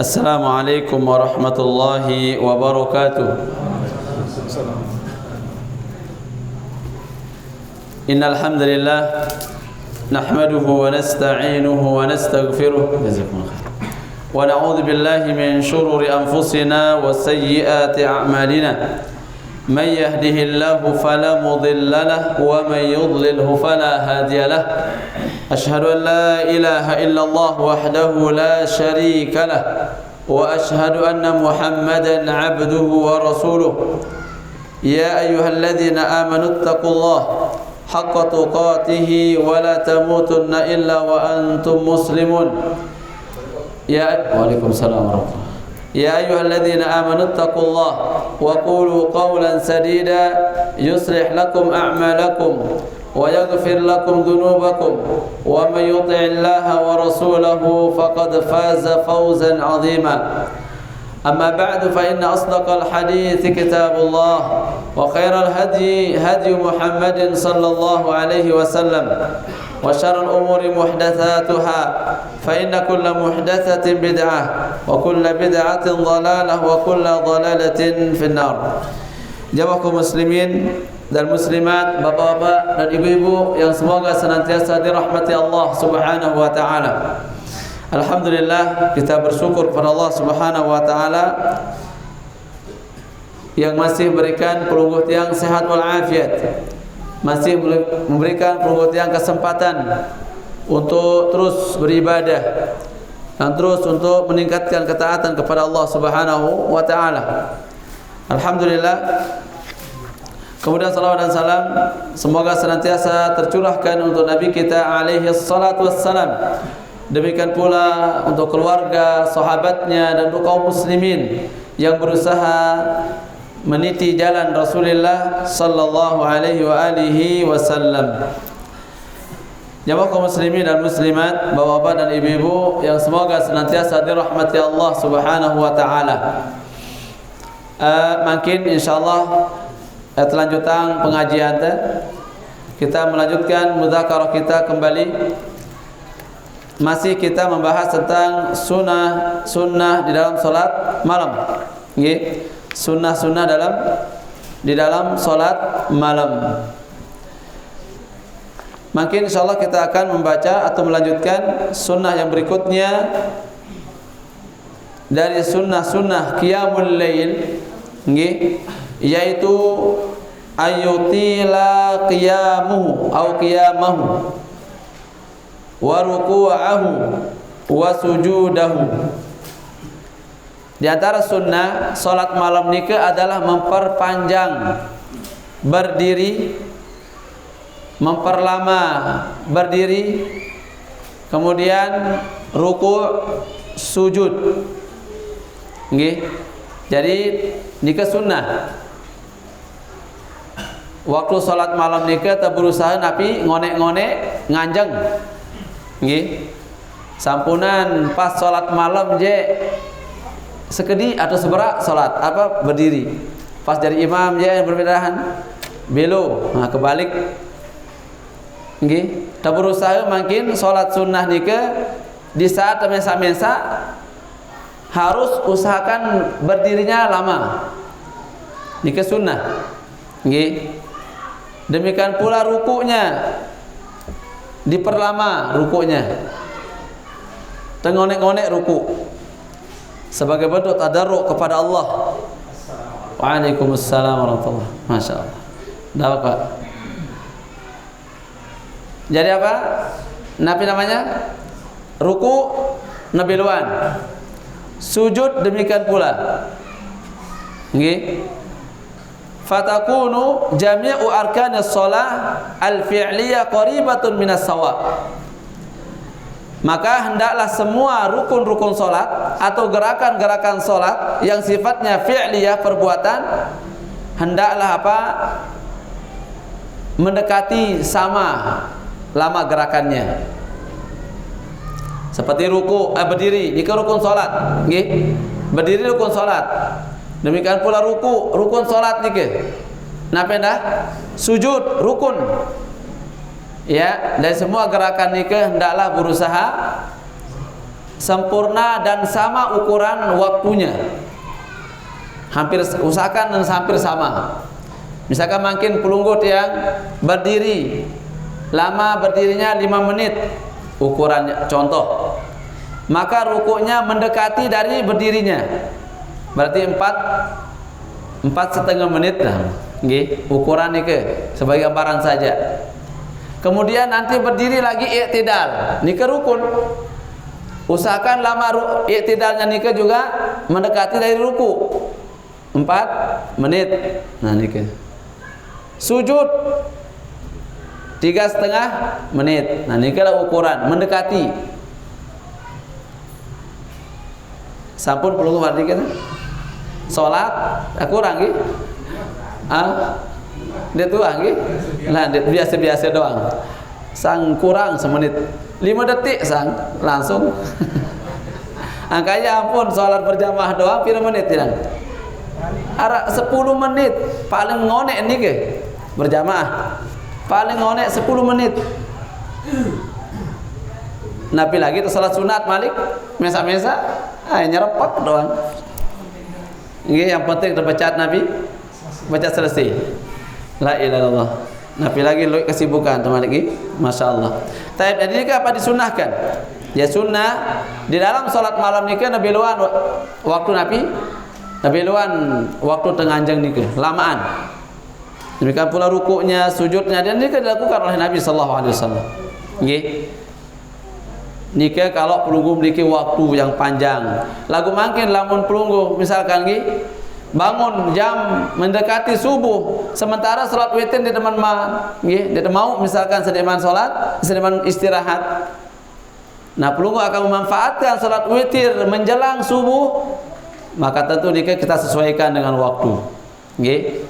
Assalamualaikum warahmatullahi wabarakatuh. Innal hamdalillah nahmaduhu wa nasta'inuhu wa nastaghfiruh wa na'udzu billahi min shururi anfusina wa sayyiati a'malina. Man yahdihillahu fala mudilla lahu wa man yudlilhu fala hadiya lahu. Ashhadu an la ilaha illallah wahdahu la sharika lah wa ashhadu anna Muhammadan 'abduhu wa rasuluh. Ya ayyuhalladzina amanu taqullaha haqqa tuqatih wa la tamutunna illa wa antum muslimun. Waalaikumsalam warahmatullahi. Ya ayyuhalladzina amanu taqullaha wa qulu qawlan sadida yuslih lakum a'malakum wa yaghfir lakum dhunubakum wa may yuti'illaha wa rasulahu faqad faza fawzan 'azima. Amma ba'du fa inna asdaqal hadithi kitabullah wa khairal hadi Muhammadin sallallahu alaihi wasallam wa syarrul umuri muhdatsatuha fa inna kulla muhdatsatin bid'ah wa kulla bid'atin dhalalah wa kulla dhalalatin finnar. Jamaah kaum muslimin dan muslimat, bapak-bapak dan ibu-ibu yang semoga senantiasa dirahmati Allah Subhanahu wa taala. Alhamdulillah, kita bersyukur kepada Allah Subhanahu wa taala yang masih memberikan pelunggu tiang sehat wal afiat, masih memberikan pelunggu tiang kesempatan untuk terus beribadah dan terus untuk meningkatkan ketaatan kepada Allah Subhanahu wa taala. Alhamdulillah. Kemudian salawat dan salam semoga senantiasa tercurahkan untuk Nabi kita alaihi salatu wassalam. Demikian pula untuk keluarga, sahabatnya dan untuk kaum muslimin yang berusaha meniti jalan Rasulullah sallallahu alaihi wa alihi wasallam. Jamaah kaum muslimin dan muslimat, bapak-bapak dan ibu-ibu yang semoga senantiasa dirahmati Allah Subhanahu wa taala. Makin insyaallah lanjutan pengajian kita melanjutkan mudzakarah kita kembali. Masih kita membahas tentang sunnah di dalam salat malam. Nggih. Sunnah di dalam salat malam. Makin insyaallah kita akan membaca atau melanjutkan sunnah yang berikutnya dari sunnah qiyamul lail, nggih, yaitu ayutila qiyamuhu atau qiyamahu wa ruku'ahu wa sujudahu. Di antara sunnah salat malam nikah adalah memperpanjang berdiri, memperlama berdiri, kemudian ruku', sujud. Nggih. Jadi nikah sunnah. Waktu salat malam nikah tak berusaha Nabi ngonek-ngonek nganjeng. Nggih. Sampunan pas salat malam je sekedi atau seberak salat apa berdiri. Pas dari imam je berbedaan belo, nah kebalik. Nggih. Tak berusaha makin salat sunnah nikah di saat mesa-mesa harus usahakan berdirinya lama. Nikah sunnah. Nggih. Demikian pula rukunya diperlama rukunya. Tengonek-ngonek ruku sebagai bentuk tadarruk kepada Allah. Waalaikumsalam warahmatullahi wabarakatuh. Masyaallah. Dah Pak. Jadi apa? Nabi namanya ruku Nabi luan. Sujud demikian pula. Nggih. Fatakunu jami'u arkanis shalah al-fi'liyah qaribatun minas sawa. Maka hendaklah semua rukun-rukun salat atau gerakan-gerakan salat yang sifatnya fi'liyah perbuatan hendaklah apa? Mendekati sama lama gerakannya. Seperti ruku, berdiri, ini rukun salat, nggih. Berdiri rukun salat. Demikian pula rukun salat niki. Napa dah? Sujud rukun. Ya, dan semua gerakan niki hendaklah berusaha sempurna dan sama ukuran waktunya. Usahakan dan hampir sama. Misalkan makin pelunggut yang berdiri, lama berdirinya 5 menit ukurannya, contoh. Maka rukuknya mendekati dari berdirinya. Berarti 4,5 menit lah. Nggih, ukuran nike sebagai gambaran saja. Kemudian nanti berdiri lagi i'tidal, nike rukun. Usahakan lama i'tidalnya nike juga mendekati dari ruku. 4 menit. Nah nike. Sujud 3,5 menit. Nah nike lah ukuran mendekati. Sampun pelunggu berarti kan? Salat kurang nggih. Dia tua nggih. Lah biasa-biasa doang. Sang kurang semenit. 5 detik sang langsung. Angkanya ampun salat berjamaah doang pira menit tirang? Ara 10 menit paling ngonek niki berjamaah. Paling ngonek 10 menit. Nabi lagi itu salat sunat Malik mesa-mesa nyerepek doang. Nggih yang penting terbaca Nabi baca selesai. La ilaha illallah. Nabi lagi lu kesibukan teman lagi. Masya Allah. Tapi jadi ini apa disunahkan? Ya sunnah di dalam salat malam nikah Nabi luan waktu Nabi luan waktu tenganjang nikah lamaan. Demikian pula rukuknya, sujudnya dan nikah dilakukan oleh Nabi sallallahu alaihi wasallam. Nggih. Nikah kalau pelunggu memiliki waktu yang panjang. Lagu makin lamun pelunggu misalkan nggih bangun jam mendekati subuh sementara salat witir di teman nggih dia mau misalkan sediman salat sediman istirahat. Nah pelunggu akan memanfaatkan salat witir menjelang subuh, maka tentu nikah kita sesuaikan dengan waktu. Nggih.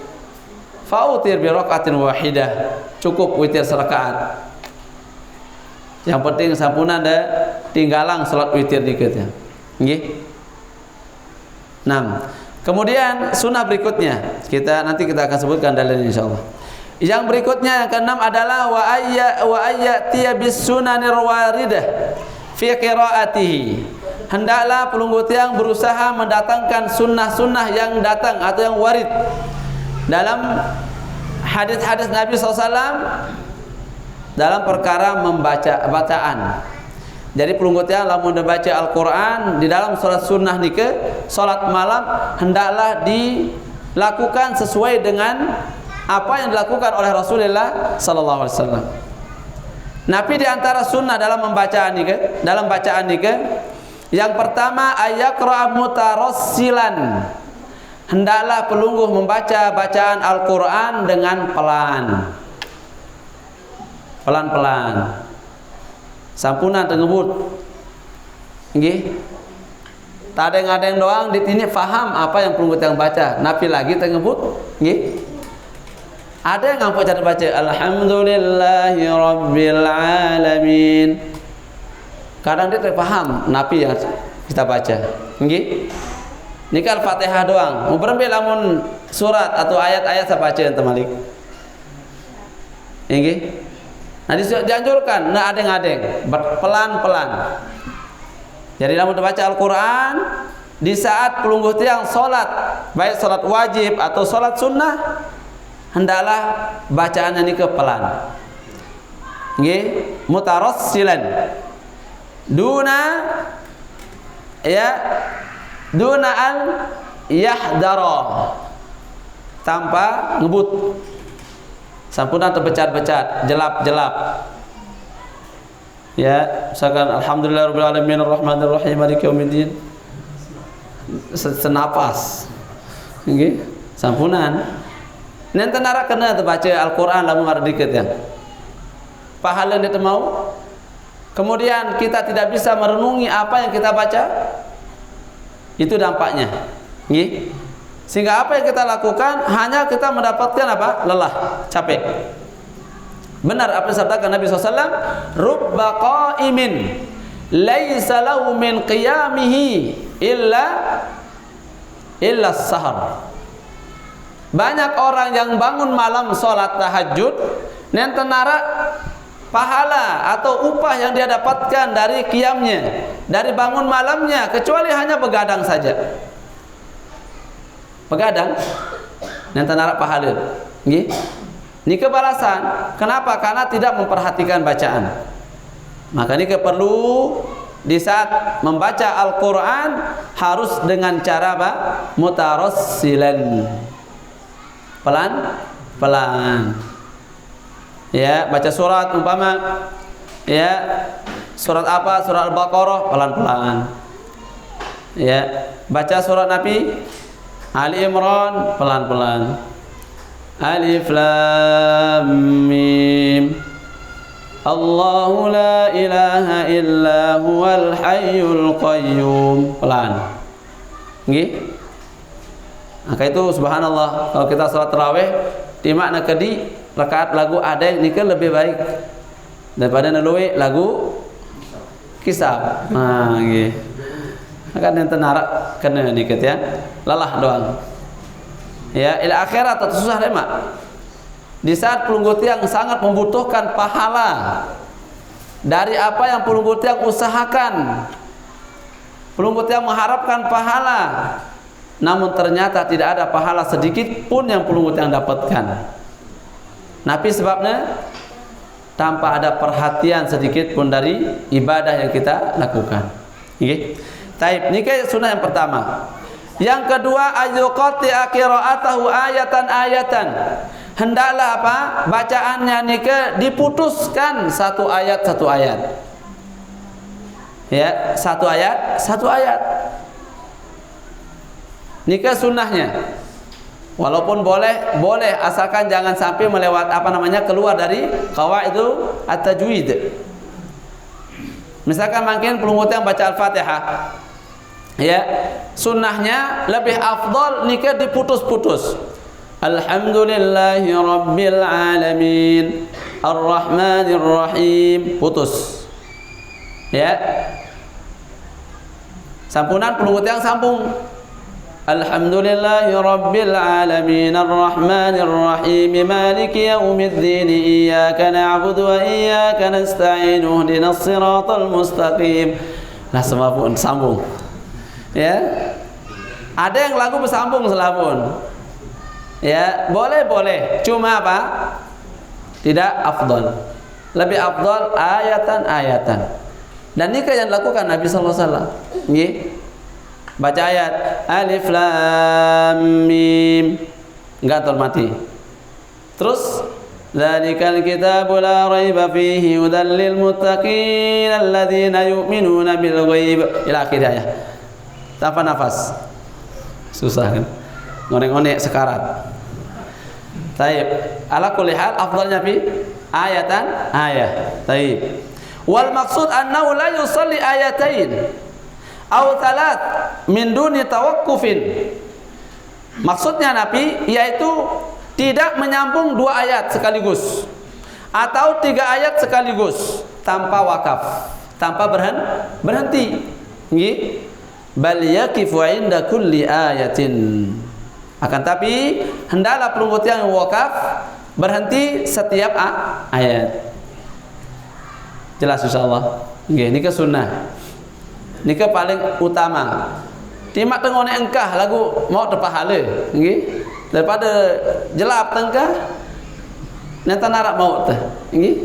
Fautir bi rakaatin wahidah, cukup witir serakaat. Yang penting sampuna ada tinggalang salat witir dikit ya. Nggih. 6. Kemudian sunnah berikutnya nanti kita akan sebutkan dalilnya insyaallah. Yang berikutnya yang ke-6 adalah wa ayyatiya bis sunanir waridah fi qiraatihi. Hendaklah pelunggu tiang berusaha mendatangkan sunnah-sunnah yang datang atau yang warid dalam hadis-hadis Nabi SAW dalam perkara membaca bacaan. Jadi pelunggu tiang lamun membaca Al-Quran di dalam salat sunnah nikah, salat malam hendaklah dilakukan sesuai dengan apa yang dilakukan oleh Rasulullah sallallahu alaihi wasallam. Nabi di antara sunnah dalam bacaan nikah, yang pertama ayaqra mutarassilan. Hendaklah pelungguh membaca bacaan Al-Quran dengan pelan-pelan. Sampunan tengebut. Nggih. Tadeng-adeng doang di sini faham apa yang pelungguh yang baca. Nabi lagi tengebut, nggih. Ada yang ngampuk cara baca alhamdulillahi rabbil alamin. Kadang dia terpaham Nabi yang kita baca. Nggih. Ini kan Fatihah doang. Mau berembe lamun surat atau ayat-ayat saya baca ente Malik. Nggih. Nah dianjurkan nah adeng-adeng pelan-pelan. Jadi lamun baca Al-Quran di saat pelungguh tiang salat, baik salat wajib atau salat sunnah, hendaklah bacaannya ini pelan. Nggih, mutarassilan. Duna al yahdara, tanpa ngebut. Sampunan terbecat-becat, jelap-jelap. Ya, misalkan alhamdulillahirabbil alamin arrahmanir rahim maliki yaumiddin. Senapas. Nggih, sampunan. Nanti nara kena terbaca Al-Quran lamun ada dikit ya. Pahala dia mau. Kemudian kita tidak bisa merenungi apa yang kita baca. Itu dampaknya. Nggih. Sehingga apa yang kita lakukan hanya kita mendapatkan apa? Lelah, capek. Benar apa yang disabdakan Nabi SAW, rubba qa'imin laisa lahu min qiyamihi illa sahar. Banyak orang yang bangun malam salat tahajud, nenten nara pahala atau upah yang dia dapatkan dari qiyamnya, dari bangun malamnya, kecuali hanya begadang saja. Begadang nanti narak pahala. Nggih. Ini kebalasan. Kenapa? Karena tidak memperhatikan bacaan. Maka ini perlu di saat membaca Al-Quran harus dengan cara apa? Mutarassilan, pelan-pelan. Ya, baca surat umpama ya, surat apa? Surat Al-Baqarah pelan-pelan. Ya, baca surat Nabi Ali Imran pelan-pelan. Alif Lam Mim. Allahu la ilaha illa huwal hayyul qayyum. Pelan. Nggih. Maka itu subhanallah, kalau kita salat tarawih di makna kedi rakaat lagu ada yang nikah lebih baik daripada neluwe lagu kisah. Nah, nggih. Maka yang tenarak kena dikit ya. Lalah doang. Ya, ila akhirat atau susah remak. Di saat pelunggu tiang sangat membutuhkan pahala dari apa yang pelunggu tiang usahakan. Pelunggu tiang mengharapkan pahala, namun ternyata tidak ada pahala sedikit pun yang pelunggu tiang dapatkan. Nabi sebabnya tanpa ada perhatian sedikit pun dari ibadah yang kita lakukan. Nggih. Taib, ini sunnah yang pertama. Yang kedua, ayyuqati'a qira'atahu ayatan-ayatan. Hendaklah apa? Bacaannya nikah diputuskan satu ayat. Ya, satu ayat. Nikah sunnahnya. Walaupun boleh asalkan jangan sampai melewat keluar dari qawaidul at-tajwid. Misalkan mungkin pelunggu yang baca Al-Fatihah. Ya, sunnahnya lebih afdal nikah diputus-putus. Alhamdulillahi Rabbil Alamin Ar-Rahmanir Rahim. Putus. Ya. Sampunan pelunggu yang sambung. Alhamdulillahi Rabbil Alamin Ar-Rahmanir Rahim Maliki Yaumiddin Iyyaka na'budu wa iyyaka nasta'in Ihdinas siratal mustaqim. Nah, semua pun sambung. Ya. Ada yang lagu bersambung selapun. Ya, boleh. Cuma apa? Tidak afdal. Lebih afdal ayatan. Dan ini yang dilakukan Nabi sallallahu alaihi wasallam. Nggih. Baca ayat Alif Lam Mim. Enggak termati. Terus Dzalikal kitabu la raiba fihi hudal lil muttaqin alladzina yu'minuna bil ghaib. Ila akhir ayat. Tanpa nafas. Susah kan? Ngorek-ngorek sekarat. Taib. Ala kulli hal afdalnya fi ayat. Taib. Wal maksud annahu la yusalli ayatain aw thalath min duni tawaqqufin. Maksudnya Nabi yaitu tidak menyambung 2 ayat sekaligus atau 3 ayat sekaligus tanpa wakaf, tanpa berhenti. Nggih. Bal yaqifu 'inda kulli ayatin. Akan tapi hendaklah pelunggu yang wakaf berhenti setiap ayat. Jelas insyaallah. Nggih, niki sunnah. Niki paling utama. Timak tengone engkah lagu mau terpahala, nggih. Daripada jelap tengkah nanti narak mau teh, nggih.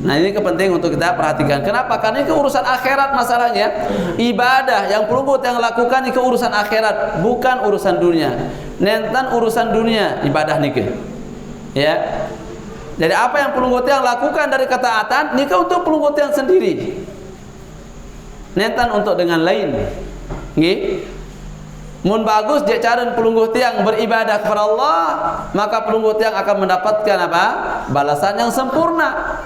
Nah, ini penting untuk kita perhatikan. Kenapa? Karena ini urusan akhirat masalahnya. Ibadah yang pelunggut yang lakukan ini urusan akhirat, bukan urusan dunia. Nentan urusan dunia ibadah niki. Ya. Jadi apa yang pelunggut yang lakukan dari ketaatan niki untuk pelunggut yang sendiri. Nentan untuk dengan lain. Nggih. Mun bagus dia cara pelunggu tiang beribadah kepada Allah, maka pelunggu tiang akan mendapatkan apa? Balasan yang sempurna.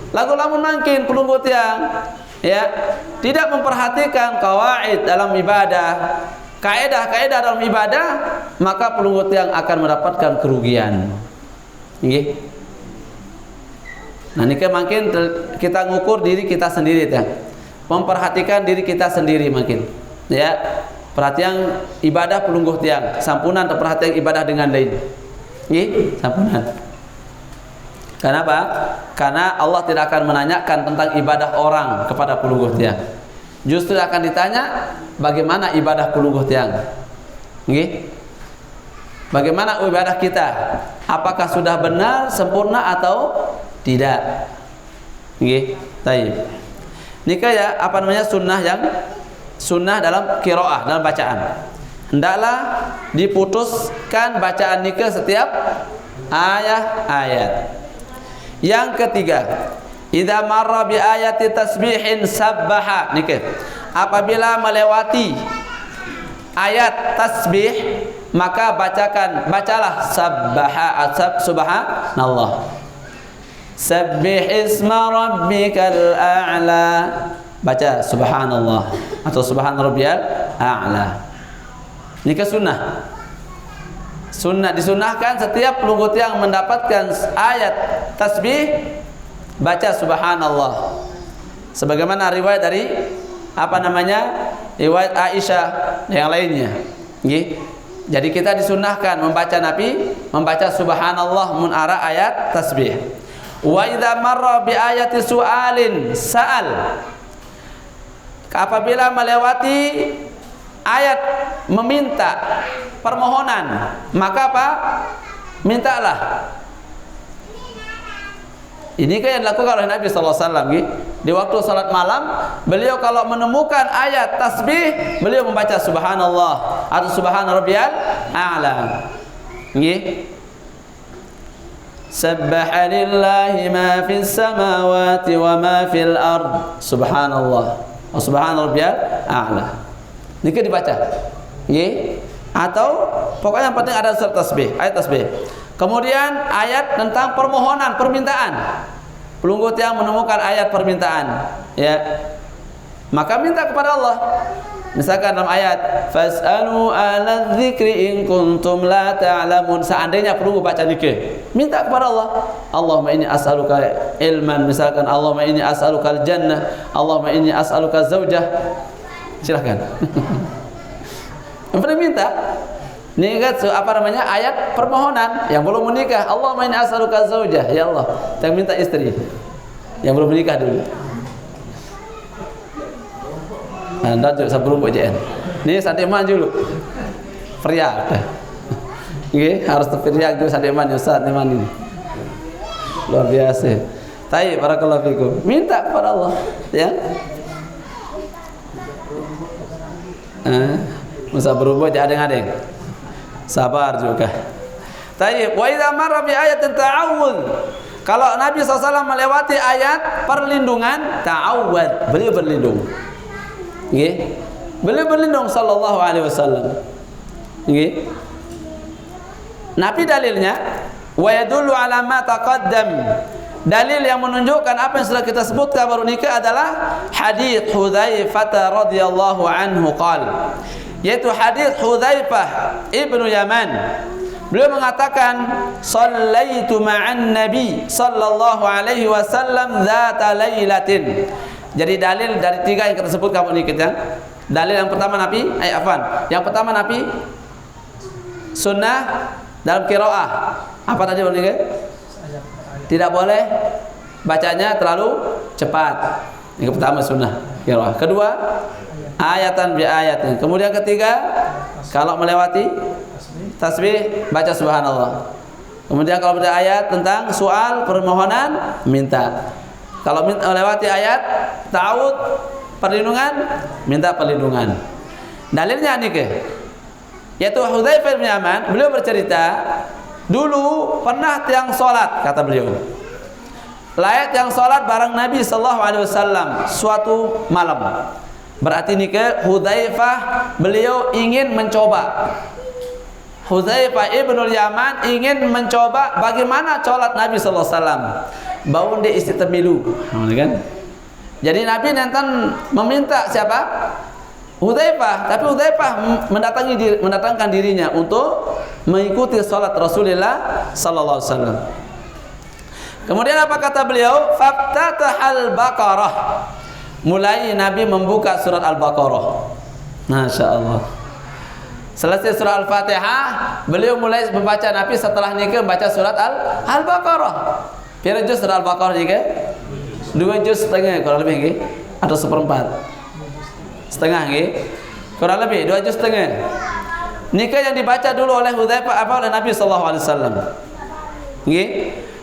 Lagu lamun mungkin pelunggu tiang ya tidak memperhatikan kawaid dalam ibadah, kaidah-kaidah dalam ibadah, maka pelunggu tiang akan mendapatkan kerugian. Nggih. Nah, ini mungkin kita ngukur diri kita sendiri ya. Memperhatikan diri kita sendiri mungkin. Ya. Perhatian ibadah pelungguh tiang, sampunan atau perhatian ibadah dengan lain. Nggih, sampunan. Kenapa? Karena Allah tidak akan menanyakan tentang ibadah orang kepada kulungguh tiang. Justru akan ditanya bagaimana ibadah kulungguh tiang. Nggih? Bagaimana ibadah kita? Apakah sudah benar, sempurna atau tidak? Nggih? Baik. Nikah ya, apa namanya, sunnah dalam qiraah, dalam bacaan. Hendaklah diputuskan bacaan nikah setiap ayat. Yang ketiga, idza marra bi ayati tasbihin sabbaha, nikah. Apabila melewati ayat tasbih, maka bacalah sabbaha, subhanallah. Sabbih isma rabbikal a'la. Baca subhanallah atau subhan rabbiyal a'la. Nikah sunnah. Sunnah, disunahkan setiap pelunggut yang mendapatkan ayat tasbih baca subhanallah. Sebagaimana riwayat dari riwayat Aisyah yang lainnya. Nggih. Jadi kita disunahkan membaca subhanallah mun ara ayat tasbih. Wa idza marra bi ayati su'alin sa'al. Apabila melewati ayat meminta, permohonan, maka apa? Mintalah. Ini kan yang dilakukan oleh Nabi sallallahu alaihi wasallam. Di waktu salat malam, beliau kalau menemukan ayat tasbih, beliau membaca subhanallah atau subhana rabbiyal a'la. Nggih. Sabbaha lillahi ma fis samawati wa ma fil ard. Subhanallah. Wa subhana rabbiyal a'la. Nikah dibaca. Nggih. Atau pokoknya yang penting ada surat tasbih, ayat tasbih. Kemudian ayat tentang permohonan, permintaan. Pelunggut yang menemukan ayat permintaan, ya, maka minta kepada Allah. Misalkan dalam ayat fas'alu ala dzikri in kuntum la ta'lamun. Seandainya pelunggut baca nikah, minta kepada Allah. Allahumma inni as'aluka ilman, misalkan Allahumma inni as'aluka al-jannah, Allahumma inni as'aluka zaujah. Silakan. Yang penting minta. Ini kan ayat permohonan yang belum menikah. Allahumma inni as'aluka zaujah, ya Allah, yang minta istri yang belum menikah dulu. Anda juga sebelum BJN. Ini sandeman dulu. Pria. Nggih, harus pria dulu sandeman Ustaz ini. Luar biasa. Baik, barakallahu fikum. Minta kepada Allah, ya. Masa berubah jadi adeng-adeng. Sabar juga. Tayyib. Wa idza marra bi ayatin ta'awudz. Kalau Nabi SAW melewati ayat perlindungan, ta'awudz, beliau berlindung. Nggih. Beliau berlindung sallallahu alaihi wasallam. Nggih. Nabi dalilnya wa yadullu ala ma taqaddam. Dalil yang menunjukkan apa yang sudah kita sebutkan baru nikah adalah hadits Hudzaifah radhiyallahu anhu qala, yaitu hadits Hudzaifah ibnu Yaman. Beliau mengatakan shallaitu ma'an nabi sallallahu alaihi wasallam dzata lailatin. Jadi dalil dari tiga yang kita sebut kamu ini kita. Dalil yang pertama Nabi, yang pertama Nabi sunnah dalam qiraah. Apa tadi Bang? Tidak boleh bacanya terlalu cepat. Yang pertama sunnah qiraah. Kedua ayatan bi ayatin. Kemudian ketiga kalau melewati tasbih baca subhanallah. Kemudian kalau ada ayat tentang soal permohonan minta. Kalau melewati ayat ta'awud perlindungan minta perlindungan. Dalilnya nih yaitu Hudzaifah bin Yaman, beliau bercerita dulu pernah tiang salat, kata beliau. Layat yang salat bareng Nabi sallallahu alaihi wasallam suatu malam. Berarti nikah Hudzaifah beliau ingin mencoba. Hudzaifah ibnul Yaman ingin mencoba bagaimana salat Nabi sallallahu alaihi wasallam. Baun dia istitamilu, kan? Jadi Nabi nanti meminta siapa? Hudzaifah, tapi Hudzaifah mendatangkan dirinya untuk mengikuti salat Rasulullah sallallahu alaihi wasallam. Kemudian apa kata beliau? Faftatahal Baqarah. Mulai Nabi membuka surat Al-Baqarah. Masya Allah. Selesai surat Al-Fatihah, beliau mulai membaca. Nabi setelah nikah membaca surat Al-Baqarah. Pira juz surah Al-Baqarah juga? 2 juz setengah kurang lebih nggih atau 1/4. Setengah nggih. Kurang lebih 2 juz setengah. Nikah yang dibaca dulu oleh Hudzaifah apa oleh Nabi sallallahu alaihi wasallam. Nggih.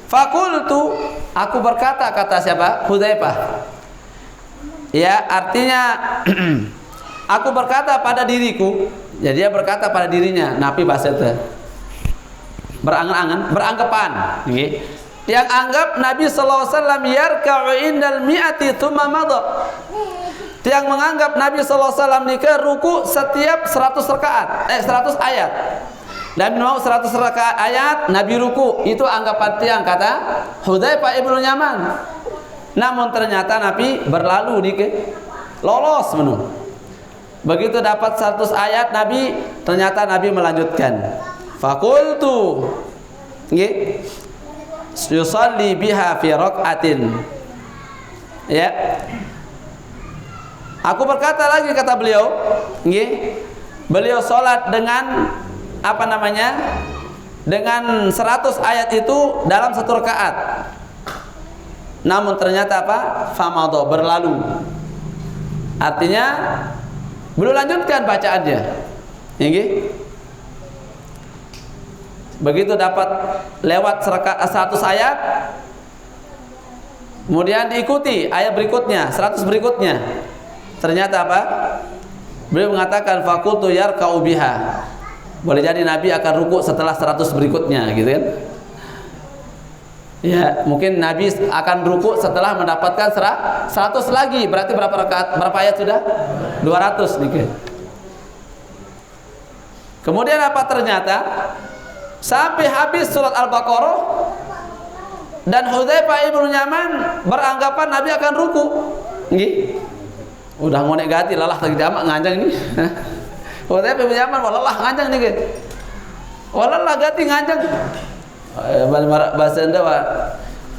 Fakultu, aku berkata, kata siapa? Hudzaifah. Ya, artinya aku berkata pada diriku. Jadi dia berkata pada dirinya, Nabi bahasa itu. Berangan-angan, beranggapan, nggih. Yang anggap Nabi sallallahu alaihi wasallam yarka'u indal mi'ati tsumma madha. Yang menganggap Nabi sallallahu alaihi wasallam nikah ruku setiap 100 rakaat, 100 ayat. Dan mau 100 rakaat ayat Nabi ruku, itu anggapan tiang, kata Hudzaifah ibnu Yaman. Namun ternyata Nabi berlalu nikah, lolos menu. Begitu dapat 100 ayat Nabi, ternyata Nabi melanjutkan. Fakultu, nggih, yusalli biha fi rak'atin. Ya. Aku berkata lagi, kata beliau, nggih, beliau salat dengan apa namanya? Dengan 100 ayat itu dalam 1 rakaat. Namun ternyata apa? Famadha, berlalu. Artinya belum lanjutkan bacaannya. Nggih. Begitu dapat lewat 100 ayat, kemudian diikuti ayat berikutnya, 100 berikutnya. Ternyata apa? Beliau mengatakan fakultu yarka'u biha. Boleh jadi Nabi akan ruku setelah 100 berikutnya, gitu kan? Ya, mungkin Nabi akan ruku setelah mendapatkan 100 lagi. Berarti berapa rakaat? Berapa ayat sudah? 200 nih. Kemudian apa ternyata? Sampai habis surat Al-Baqarah dan Hudzaifah ibnu Yaman beranggapan Nabi akan ruku. Nggih. Udah ngonek gati lalah lagi jamak nganjang ini. Hudzaifah ibnu Yaman walalah nganjang nih. Walalah gati nganjang. Bahasa Anda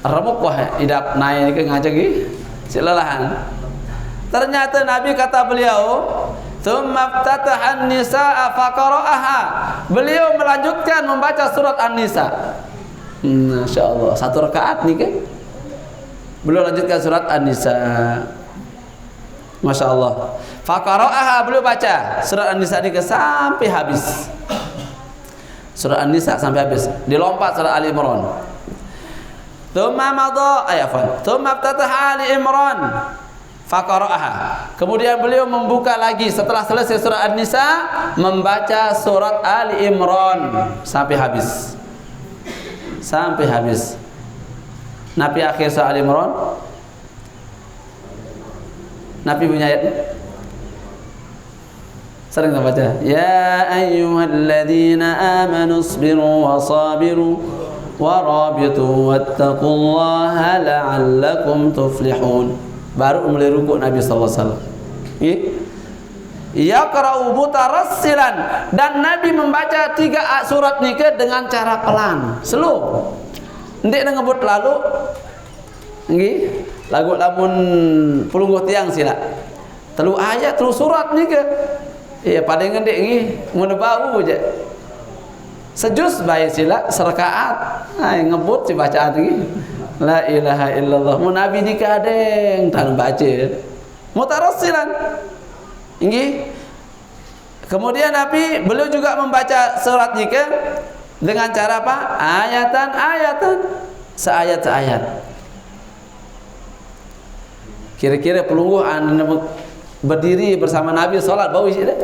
remuk wah idap naik ini nganjang ini. Silalahan. Ternyata Nabi kata beliau, "Tsumma ftataha an-nisaa faqara'aha." Beliau melanjutkan membaca surat An-Nisa. Masyaallah, 1 rakaat nih kan. Beliau lanjutkan surat An-Nisa. Masyaallah. Faqara'aha, beliau baca surat An-Nisa ini sampai habis. Surat An-Nisa sampai habis. Dilompat surat Ali Imran. Tsumma madha ayafan. Tsumma ftataha Ali Imran. Faqara'aha. Kemudian beliau membuka lagi setelah selesai surat An-Nisa, membaca surat Ali Imran sampai habis. Sampai habis. Nabi akhir surat Ali Imran. Nabi punya ayat sering kita baca, ya ayyuhalladzina amanu isbiru wa sabiru wa rabitu wattaqullaha la'allakum tuflihun. Baru mulai ruku Nabi sallallahu alaihi wasallam. Yaqra'u mutarassilan, dan Nabi membaca 3 surat nikah dengan cara pelan, slow. Ndek ngebut lalu nggih, lagu lamun pulungguh tiang sila. Telu ayat, telu surat nikah. Iya paling ngedek nggih, mun bau aja. Sejus bae sila serakaat. Ai ngebut si bacaan nggih. La ilaha illallah. Mun Nabi nikah deng tan baca. Mutarassilan. Nggih. Kemudian Nabi beliau juga membaca surat nikah dengan cara apa? Ayatan-ayatan, seayat-seayat. Kira-kira pelungguh berdiri bersama Nabi salat bau sih deh.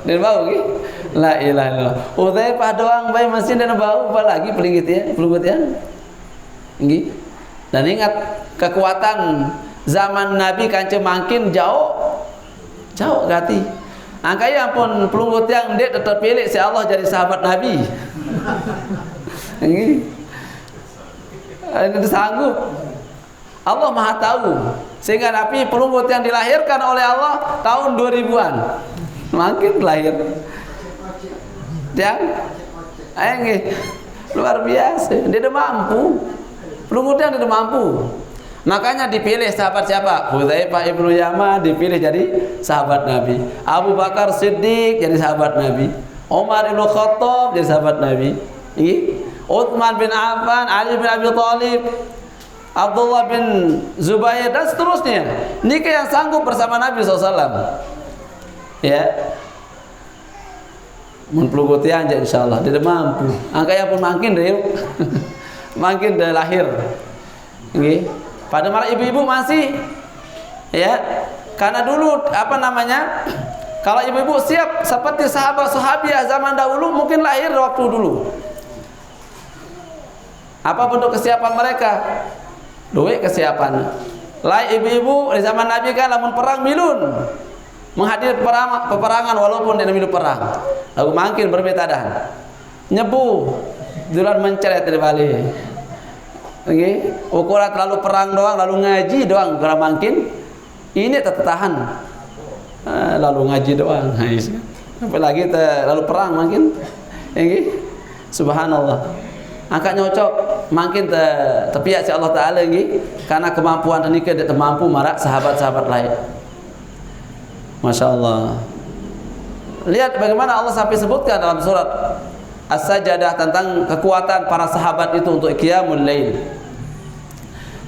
Dan bau gitu. La ilaha illallah. Hudzaifah doang bae masih dan bau apalagi pelingit ya, pelunggut ya. Nggih. Dan ingat kekuatan zaman Nabi kanca mangkin jauh gati. Angkai ampun pelunggut yang dia tetap pilih si Allah jadi sahabat Nabi. Nggih. Ini sanggup. Allah Maha tahu. Sehingga Nabi pelunggut yang dilahirkan oleh Allah tahun 2000-an. Makin lahir. Yang luar biasa. Dia udah mampu. Pelunggutnya udah mampu. Makanya dipilih sahabat siapa? Hudzaifah ibnu Yaman dipilih jadi sahabat Nabi. Abu Bakar Siddiq jadi sahabat Nabi. Umar ibnu Khattab jadi sahabat Nabi. Utsman bin Affan, Ali bin Abi Thalib, Abdullah bin Zubair dan seterusnya. Nike yang sanggup bersama Nabi SAW. Ya. Mun peluguti aja insyaallah dia mampu. Angka yang pun makin deh. Makin dah lahir. Nggih. Pada malah ibu-ibu masih ya. Karena dulu apa namanya? Kalau ibu-ibu siap seperti sahabat-sahabiah zaman dahulu mungkin lahir waktu dulu. Apa bentuk kesiapan mereka? Duit kesiapan. Lah ibu-ibu di zaman Nabi kan lamun perang milun. Menghadiri peperangan walaupun dia milu perang. Lalu makin berbetadan. Nyebu dulan menceret di balik. Nggih, ukuran terlalu perang doang lalu ngaji doang kurang makin. Ini tertahan. Lalu ngaji doang. Apalagi lalu perang makin. Nggih. Subhanallah. Angka nyocok makin tepiak si Allah Ta'ala ini karena kemampuan ini dia mampu marak sahabat-sahabat lain. Masya Allah. Lihat bagaimana Allah sampai sebutkan dalam surat As-Sajdah tentang kekuatan para sahabat itu untuk qiyamul lail.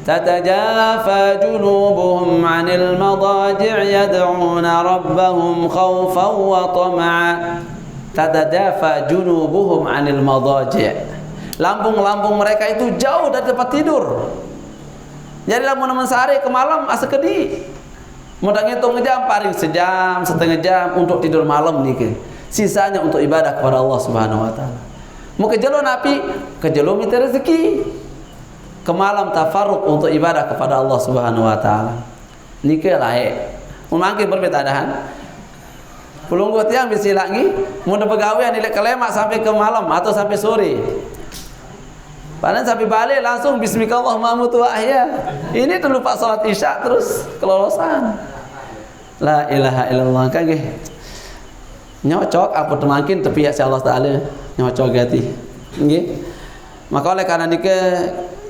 Tatajafa junubuhum 'anil madaji' yad'una rabbahum khawfan wa tama'a. Tatajafa junubuhum 'anil madaji'. Lambung-lambung mereka itu jauh dari tempat tidur. Jadi lamun sehari ke malam asa kedi. Mudah ngitung jam paling sejam, setengah jam untuk tidur malam nih. Sisanya untuk ibadah kepada Allah Subhanahu wa taala. Mau kejelo napi, kejelo minta rezeki. Ke malam tafarruq untuk ibadah kepada Allah Subhanahu wa taala. Nike lae. Mungkin berbedaan. Pulunggu tiang bisi lagi, mau pegawai nilai kelemak sampai ke malam atau sampai sore. Padahal sampai balik langsung bismillahirrahmanirrahim amutu wa ahya. Ini tuh lupa salat isya terus kelolosan. La ilaha illallah kan nggih. Nyocok apa makin tapi ya Allah Taala nyocok gati. Nggih. Maka oleh karena nike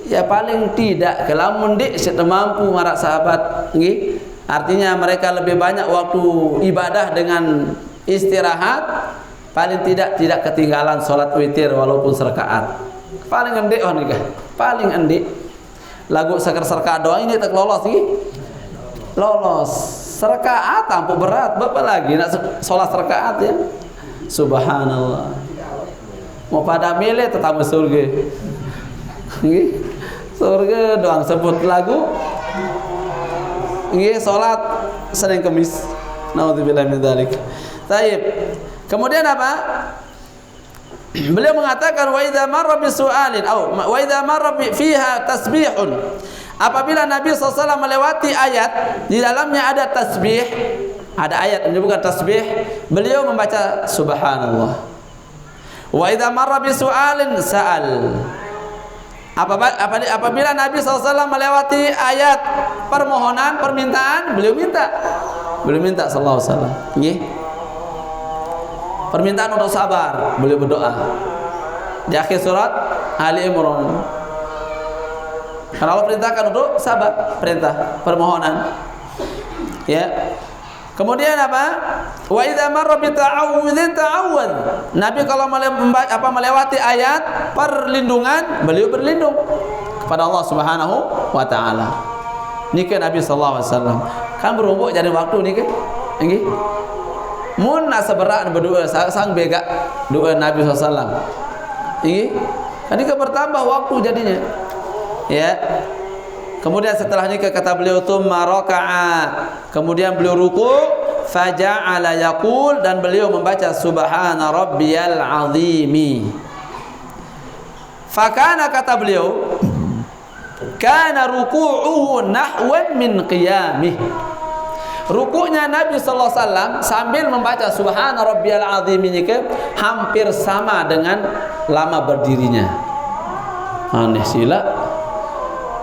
ya paling tidak kalau mundik mampu marak sahabat nggih. Artinya mereka lebih banyak waktu ibadah dengan istirahat, paling tidak ketinggalan salat witir walaupun serakaat. Paling endek oh nikah, paling endek. Lagu serkaat doang ini tak lolos nih. Lolos. Serkaat tampu berat, berapa lagi nak sholat serkaat ya? Subhanallah. Mau pada milih tetamu surga. Nggih. Surga doang sebut lagu. Nggih, sholat Senin Kamis. Nauzubillah min dzalik. Baik. Kemudian apa? Beliau mengatakan wa idza marra bi su'alin wa idza marra fiha tasbihun. Apabila Nabi SAW melewati ayat di dalamnya ada tasbih, ada ayat menyebutkan tasbih, beliau membaca subhanallah. Wa idza marra bi su'alin sa'al. Apabila Nabi SAW melewati ayat permohonan, permintaan, beliau minta sallallahu alaihi wasallam. Nggih. Permintaan untuk sabar, beliau berdoa. Di akhir surat Ali Imran. Karena Allah perintahkan untuk sabar, perintah, permohonan. Ya. Kemudian apa? Wa idza marra bi ta'awudzin ta'awudz. Nabi kalau melewati ayat perlindungan, beliau berlindung kepada Allah Subhanahu wa taala. Niki Nabi sallallahu alaihi wasallam. Kan berumbuk jadi waktu niki. Nggih. Mun saberak berdoa sang bega doa Nabi sallallahu alaihi wasallam. Nggih. Kan ini bertambah waktu jadinya. Ya. Kemudian setelah nikah kata beliau tsumma raka'a. Kemudian beliau ruku, faja'ala yaqul dan beliau membaca subhana rabbiyal azimi. Fakana kata beliau kana ruku'uhu nahwan min qiyamih. Rukuknya Nabi sallallahu alaihi wasallam sambil membaca subhana rabbiyal azim ini hampir sama dengan lama berdirinya. Aneh sila.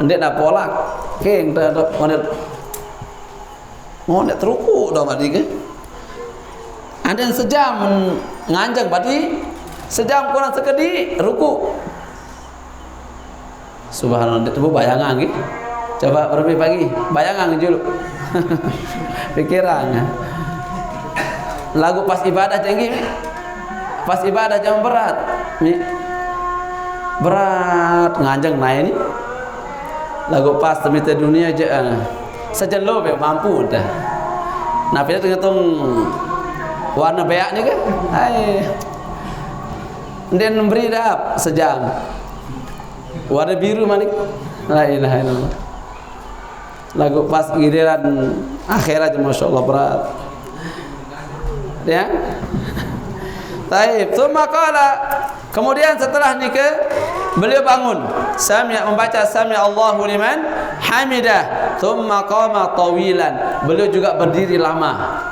Ndek nak polak. Keng tak monet ruku dah tadi ke. Ada yang sejam nganjang berarti sejam kurang sekedi ruku. Subhanallah, itu bayangan gitu. Coba berapa pagi, bayangan dulu. Pikirannya. Lagu pas ibadah tinggi, pas ibadah jam berat. berat nganjeng naik ni lagu pas temita dunia je sejelo be mampu dah napi tu ngitung warna beaknya ke ai dan beri dah sejam warna biru malik la ilaha illallah lagu pas giliran akhirat masyaallah berat ya. Taib. Tsumma qala, kemudian setelah nikah beliau bangun membaca sami Allahu liman hamidah. Tsumma qama tawilan, beliau juga berdiri lama.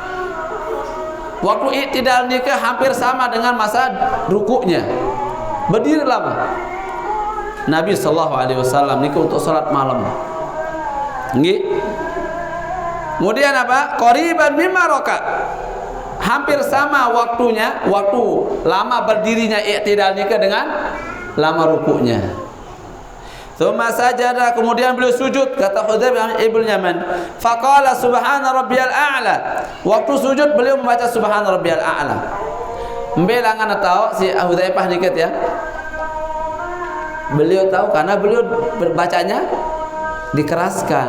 Waktu i'tidal nikah hampir sama dengan masa rukuknya, berdiri lama. Nabi sallallahu alaihi wasallam nikah untuk salat malam. Nggih. Kemudian apa? Qariban mimma raka'. Hampir sama waktunya, waktu lama berdirinya i'tidal nikah dengan lama rukuknya. Tsumma sajada, kemudian beliau sujud, kata Hudzaifah ibn Yaman, faqala subhana rabbiyal a'la. Waktu sujud beliau membaca subhana rabbiyal a'la. Mbelangan tahu si Hudzaifah nikah ya. Beliau tahu karena beliau berbacanya dikeraskan.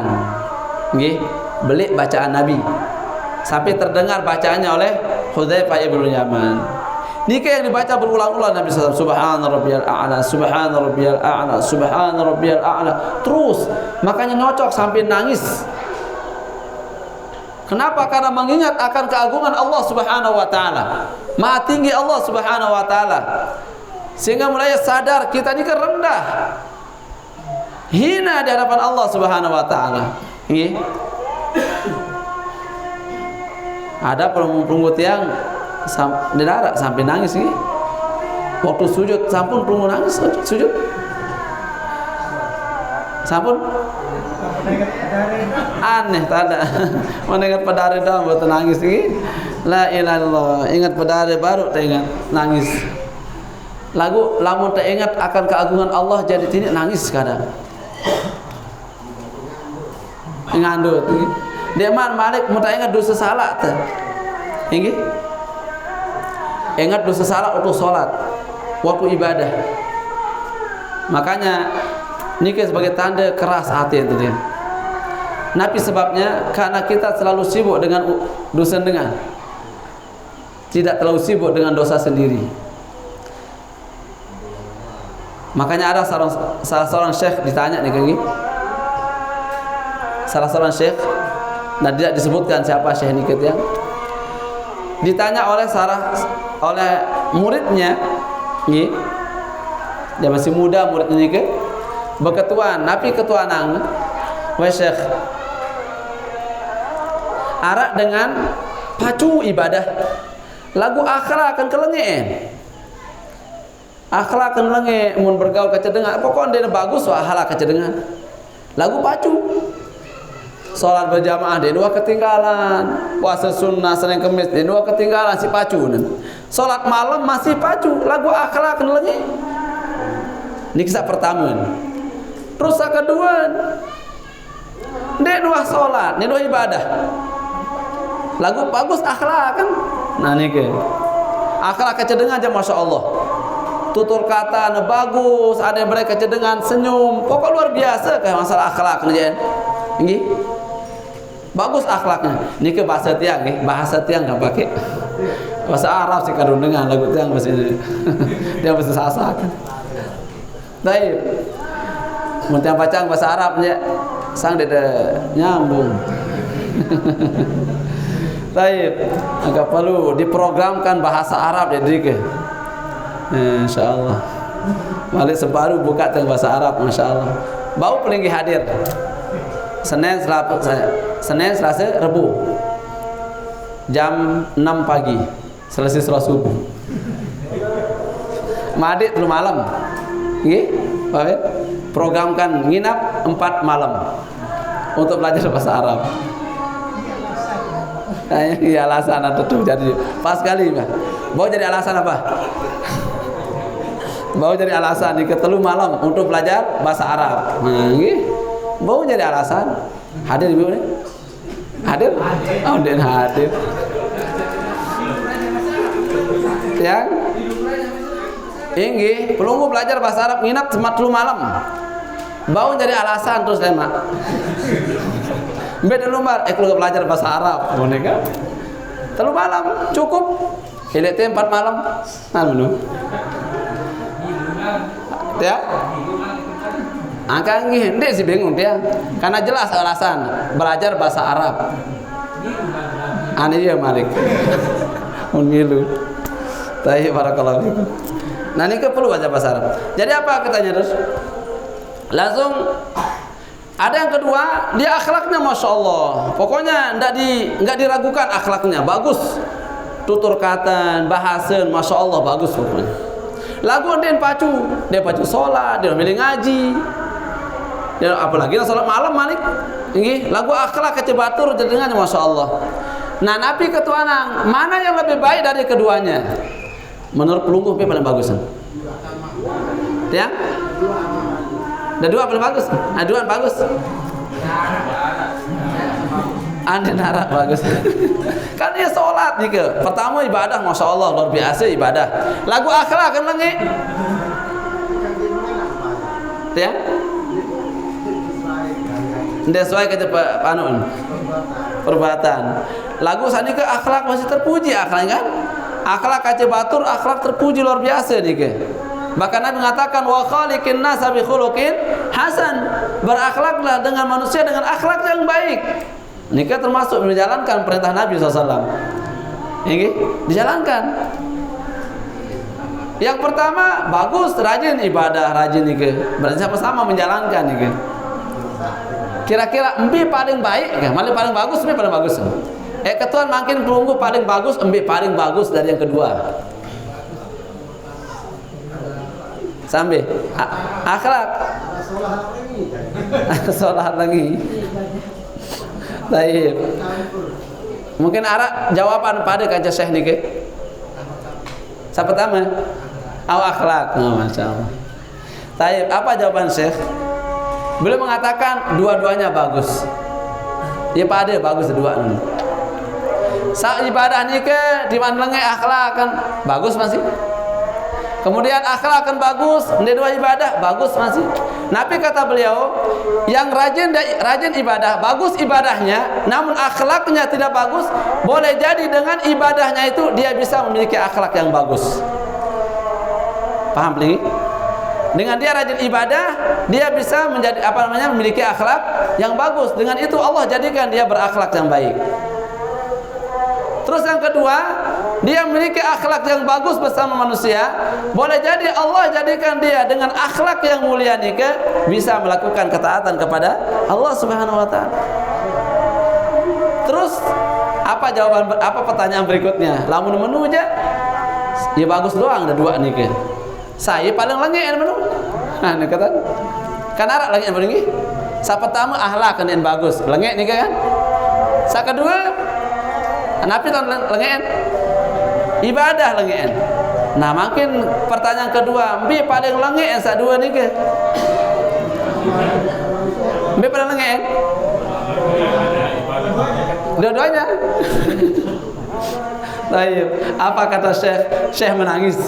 Nggih, belik bacaan Nabi. Sampai terdengar bacaannya oleh Hudzaifah ibn Yaman. Nikah yang dibaca berulang-ulang Nabi SAW, subhana rabbiyal a'la, subhana rabbiyal a'la, subhana rabbiyal a'la. Terus, makanya nyocok sampai nangis. Kenapa? Karena mengingat akan keagungan Allah Subhanahu wa taala. Maha tinggi Allah Subhanahu wa taala. Sehingga mulai sadar kita ini kan rendah. Hina di hadapan Allah Subhanahu wa taala. Nggih. Ada pelunggut yang dilarak sampai nangis ni. Waktu sujud sampun pelunggut nangis sujud. Sampun aneh tak ada. Mana ingat padare dah buat nangis ni. La ilaha illallah. Ingat padare baru tak ingat nangis. Lagu lamun tak ingat akan keagungan Allah jadi tidak nangis kadang. Ngandut ni. Dia malik mudah ingat dosa salah tu. Ingat? Ingat dosa salah waktu solat, waktu ibadah. Makanya nikah sebagai tanda keras hati itu dia. Nabi sebabnya karena kita selalu sibuk dengan dosa dengan, tidak terlalu sibuk dengan dosa sendiri. Makanya ada salah seorang syekh ditanya nih kaki. Salah seorang syekh, nah tidak disebutkan siapa syekh nikah yang ditanya oleh muridnya, nggih, dia masih muda muridnya nikah, berketuaan, napi ketuanan, wah syekh, arak dengan pacu ibadah, lagu akhlak akan kelengeh, akhlak akan kelengeh, mun bergaul kecedengan, pokoknya dia bagus wah akhlak kecedengan, lagu pacu. Salat berjamaah dia dua ketinggalan, puasa sunnah Senin Kamis dia dua ketinggalan si pacu. Salat malam masih pacu, lagu akhlak lagi. Ini kisah pertama. Terus kedua, dia dua salat, dia dua ibadah. Lagu bagus akhlak kan? Nah ini ke akhlak kecedengan aja masya Allah. Tutur kata bagus, ada mereka kecedengan senyum, pokok luar biasa kayak masalah akhlak ngejain. Nggih. Bagus akhlaknya. Ini ke bahasa tiang nih, bahasa tiang enggak pakai. Bahasa Arab sih kadung dengan lagu tiang bahasa ini. Dia bahasa Sasak. Baik. Mun tiang pacang bahasa Arabnya sang dede nyambung. Baik. Agak perlu diprogramkan bahasa Arab ya dik. Insyaallah. Malik sebaru buka tentang bahasa Arab masyaallah. Bau pelinggi hadir. Senin, Selasa, Rabu jam 6 pagi selesai sholat subuh. Madik dulu malam. Nggih, Pak. Programkan nginap 4 malam untuk belajar bahasa Arab. Iya alasan itu jadi pas kali Pak. Mau jadi alasan apa? Mau jadi alasan di ketelu malam untuk belajar bahasa Arab. Nah, nggih. Mau jadi alasan hadir ibu ni? Hadir? Oh, dia hadir. Yang Inggih, pelunggu belajar bahasa Arab nginap cuma 3 malam. Bau jadi alasan terus lema. Mbak dulu keluarga belajar bahasa Arab, boneka. 3 malam cukup. Ini 4 malam. Anu. Ya. Angka nggih, ndek sih bingung dia. Karena jelas alasan belajar bahasa Arab. Ane ya Malik. Mun ngilu. Tahi barakallahu fikum. Nah ini perlu baca bahasa Arab. Jadi apa katanya terus? Langsung ada yang kedua, dia akhlaknya masya Allah. Pokoknya nggak diragukan akhlaknya, bagus. Tutur kata, bahasan, masya Allah bagus pokoknya. Lagu dia pacu sholat, dia milih ngaji. Dan apalagi sholat malam Malik. Ini lagu akhlak kecebatur dengannya masya Allah. Nah Nabi ketuanan, mana yang lebih baik dari keduanya? Menurut pelungguh paling bagus. Ya? Ada 2 paling bagus. Ada 2 bagus. Anda narak bagus. Kan dia sholat nih ke. Pertama ibadah, masya Allah luar biasa ibadah. Lagu akhlak kan lagi. Ya? Tidak sesuai kata panun. Perbuatan. Lagu sani ke akhlak masih terpuji akhlak kan? Akhlak kaca batur, akhlak terpuji luar biasa nih ke. Bahkan Nabi mengatakan wa khaliqin nas bi khuluqin hasan. Berakhlaklah dengan manusia dengan akhlak yang baik. Nikah termasuk menjalankan perintah Nabi SAW. Ini dijalankan. Yang pertama bagus, rajin ibadah, rajin nikah. Berarti sama-sama menjalankan nikah. Kira-kira embi paling baik, malah paling bagus, embi paling bagus. Ketuan makin pelunggu paling bagus, embi paling bagus dari yang kedua. Sampai akhlak. Sholat lagi. Baik. Mungkin arah jawaban pada kaca Syekh niki. Siapa pertama? Akhlak. Oh, masya Allah. Baik. Apa jawaban Syekh? Beliau mengatakan dua-duanya bagus. Ya pada bagus dua. Sa ibadah niki di mana akhlak kan bagus masih. Kemudian akhlak akan bagus, dua ibadah bagus masih. Nabi kata beliau, yang rajin ibadah, bagus ibadahnya, namun akhlaknya tidak bagus, boleh jadi dengan ibadahnya itu dia bisa memiliki akhlak yang bagus. Paham lagi? Dengan dia rajin ibadah, dia bisa menjadi memiliki akhlak yang bagus. Dengan itu Allah jadikan dia berakhlak yang baik. Terus yang kedua, dia memiliki akhlak yang bagus bersama manusia. Boleh jadi Allah jadikan dia dengan akhlak yang mulia nikah bisa melakukan ketaatan kepada Allah Subhanahu wa taala. Terus apa pertanyaan berikutnya? Lamun menu aja ya bagus doang ada 2 nikah. Saya paling lengeh menu. Nah, nikah kan. Kan arak lagi menu ini. Sa pertama akhlak kan yang bagus, lengeh nikah kan. Sa kedua Nabi tahun lengen ibadah lengen. Nah makin pertanyaan kedua, mbi paling lengen sa 2 nih ke? Mbi paling lengen? Dua-duanya. Baik. Apa kata Syekh? Syekh menangis.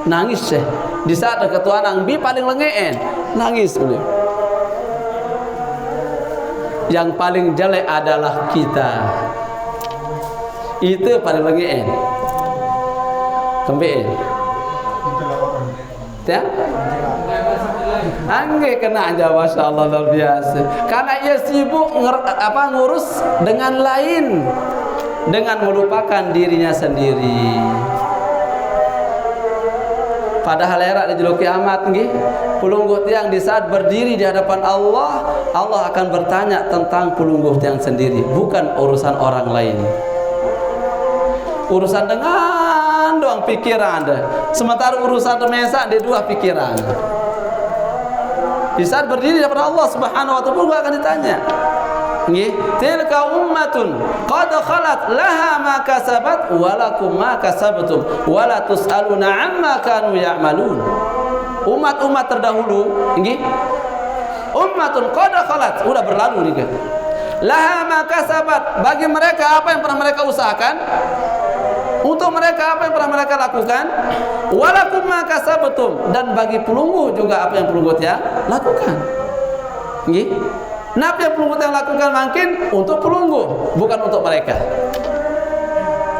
Nangis Syekh. Di saat ketuaan mbi paling lengen, nangis beliau. Yang paling jelek adalah kita. Itu paling lagi kembali. Ya? Angge kena aja masya Allah luar biasa. Karena ia sibuk ngurus dengan lain, dengan melupakan dirinya sendiri. Padahal era di julu kiamat nggih, pulungguh tiang di saat berdiri di hadapan Allah, Allah akan bertanya tentang pulungguh tiang sendiri, bukan urusan orang lain. Urusan dengan doang pikiran Anda. Sementara urusan remesa di 2 pikiran. Di saat berdiri di hadapan Allah Subhanahu wa taala akan ditanya. Nggih, tilka ummatun qad khalat laha ma kasabat wa lakum ma kasabtum wa la tusaluna amma kanu ya'malun. Umat-umat terdahulu, nggih. Ummatun qad khalat, sudah berlalu nih. Laha ma kasabat, bagi mereka apa yang pernah mereka usahakan. Untuk mereka apa yang pernah mereka lakukan, walakum ma kasabtum, dan bagi pelunggu juga apa yang pelunggu yang lakukan. Nggih. Nah, apa yang pelunggu yang lakukan mungkin untuk pelunggu, bukan untuk mereka.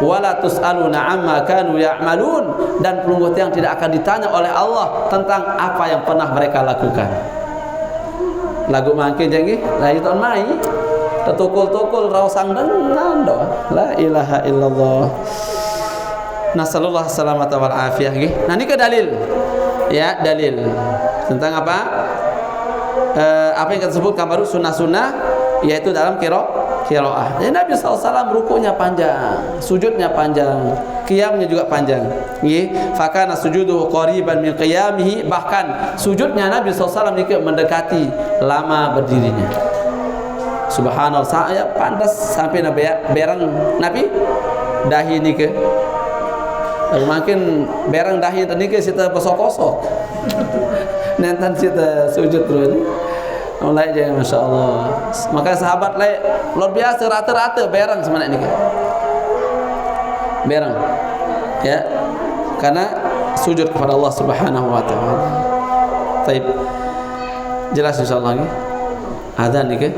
Wala tus'aluna amma kanu ya'malun, dan pelunggu yang tidak akan ditanya oleh Allah tentang apa yang pernah mereka lakukan. Lagu mangke jangi la itu mai tetukul-tukul rausang dengan doa la ilaha illallah. Nasallallahu salamata wal afiyah nggih. Nah ini ke dalil. Ya, dalil tentang apa? Apa yang kita sebutkan baru sunnah-sunnah, yaitu dalam qiraah. Jadi Nabi SAW rukunya panjang, sujudnya panjang, qiyamnya juga panjang. Nggih, fakana sujuduhu qariban min qiyamihi, bahkan sujudnya Nabi SAW mendekati lama berdirinya. Subhanallah, saya pantas sampai berang Nabi dahi nike. Makin berang dahi tadi ke kita kosok-kosok. Nanti kita sujud terus. Mulai aja, masya Allah. Maka sahabat lain luar biasa, rata-rata berang sebenarnya ini. Berang, ya, karena sujud kepada Allah Subhanahu Wa Taala. Taib, jelas insya Allah ini. Adzan nih ke?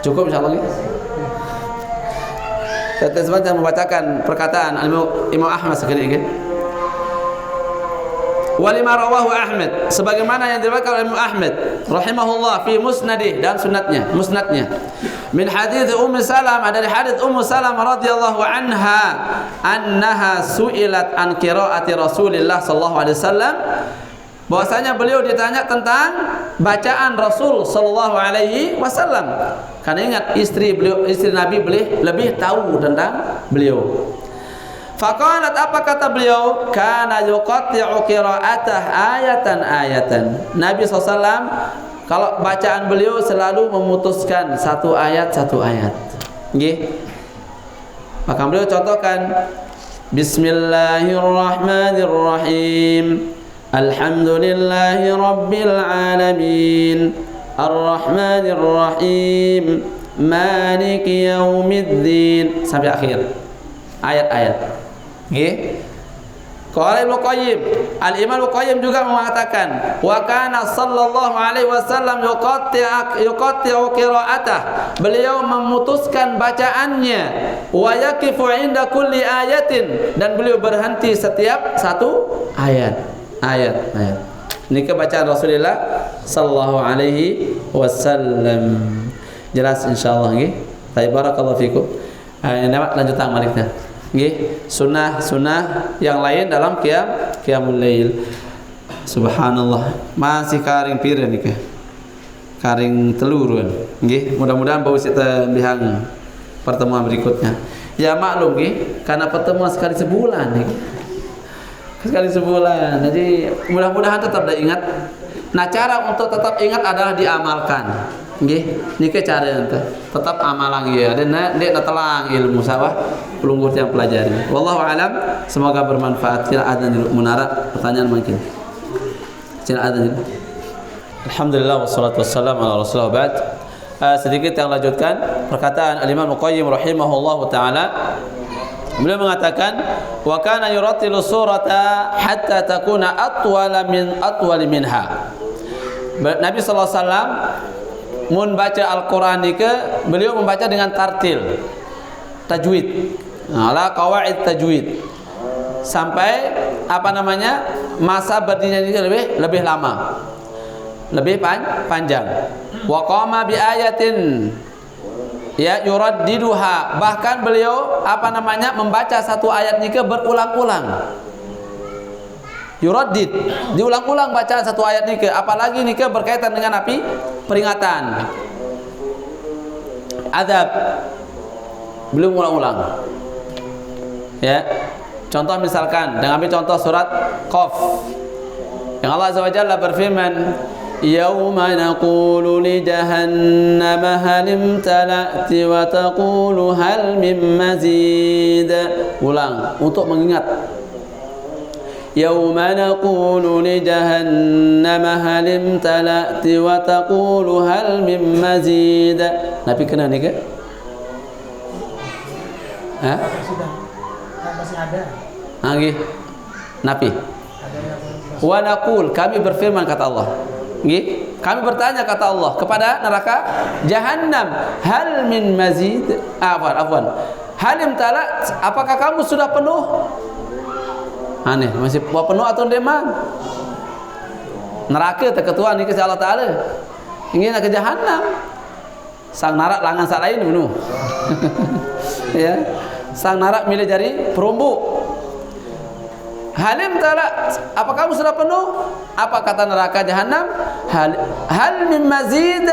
Cukup insya Allah ini. Saya sebentar membacakan perkataan Imam Ahmad sekali ini. Walima rawahu Ahmad, sebagaimana yang diriwayatkan oleh Imam Ahmad rahimahullah fi musnadih, dan musnadnya min hadits Ummu Salamah, dari hadits Ummu Salamah radhiyallahu anha annaha su'ilat an qiraati Rasulillah sallallahu alaihi wasallam, bahwasanya beliau ditanya tentang bacaan Rasul sallallahu alaihi wasallam. Karena ingat istri Nabi lebih tahu tentang beliau. Faqalat, apa kata beliau? Kana yuqatti'u qira'atah ayatan. Nabi SAW kalau bacaan beliau selalu memutuskan satu ayat. Nggih. Maka beliau contohkan Bismillahirrahmanirrahim. Alhamdulillahi rabbil alamin. Ar-Rahmanir-Rahim. Maliki yaumiddin, sampai akhir ayat-ayat. Nggih. Qala Ibnu Qayyim, Al-Imam Ibnu Qayyim juga mengatakan, wa kana sallallahu alaihi wasallam yuqatti'u qira'atah. Beliau memutuskan bacaannya, wa yaqifu 'inda kulli ayatin, dan beliau berhenti setiap satu ayat. Ini bacaan Rasulullah sallallahu alaihi wasallam. Jelas insyaallah nggih. Baik, barakallahu fikum. Lanjutan maliknya. Nggih, sunnah yang lain dalam qiyamul lail. Subhanallah, masih karing pireun nih, karing telur nggih. Mudah-mudahan bau kita bihang pertemuan berikutnya. Ya maklum nggih, karena pertemuan sekali sebulan nih. Sekali sebulan. Jadi mudah-mudahan tetap ingat. Nah, cara untuk tetap ingat adalah diamalkan. Nggih, niki cara ente tetap amalan ya, dan dia telang ilmu sawah pelunggur yang pelajari. Wallahu alam, semoga bermanfaat. Kira adzan dulu munara, pertanyaan mungkin. Kira adzan dulu. Alhamdulillah wassalatu wassalamu ala Rasulillah ba'd. Sedikit yang lanjutkan perkataan Al-Imam Al-Qayyim rahimahullahu taala. Beliau mengatakan, wa kana yurattilu surata hatta takuna atwala minha. Nabi sallallahu alaihi wasallam membaca Al-Quran nike, beliau membaca dengan tartil, tajwid, ala qawaid tajwid, sampai masa berdirinya ini lebih lama, lebih panjang. Wa qama bi ayatin ya yuraddiduha, bahkan beliau membaca satu ayat nike berulang-ulang. Yuraddid, diulang-ulang bacaan satu ayat nike, apalagi nike berkaitan dengan api peringatan, azab, belum ulang-ulang. Ya, contoh misalkan, dengan ambil contoh surat Qaf, yang Allah Azza wa Jalla berfirman, Yawma naqulu li jahannama hal imtala'ti wa taqulu hal min mazid. Ulang untuk mengingat. Yawma naqulu li jahannama hal imtala'ti wa taqulu hal min mazid. Nabi kena ni ke? Hah? Sudah. Kan masih ada. Nggih. Napi. Ada yang Wa naqul, kami berfirman kata Allah. Nggih. Kami bertanya kata Allah kepada neraka Jahannam, hal min mazid? Afwan. Halim ta'ala, apakah kamu sudah penuh? Aneh, masih penuh atau demam? Neraka terketuan ni ke Allah Ta'ala. Ingin ke Jahannam. Sang narak langan sak lain penuh. Ya. Sang narak milih jari perumbu. Halim ta'ala, apa kamu sudah penuh? Apa kata neraka Jahannam? Hal min mazid?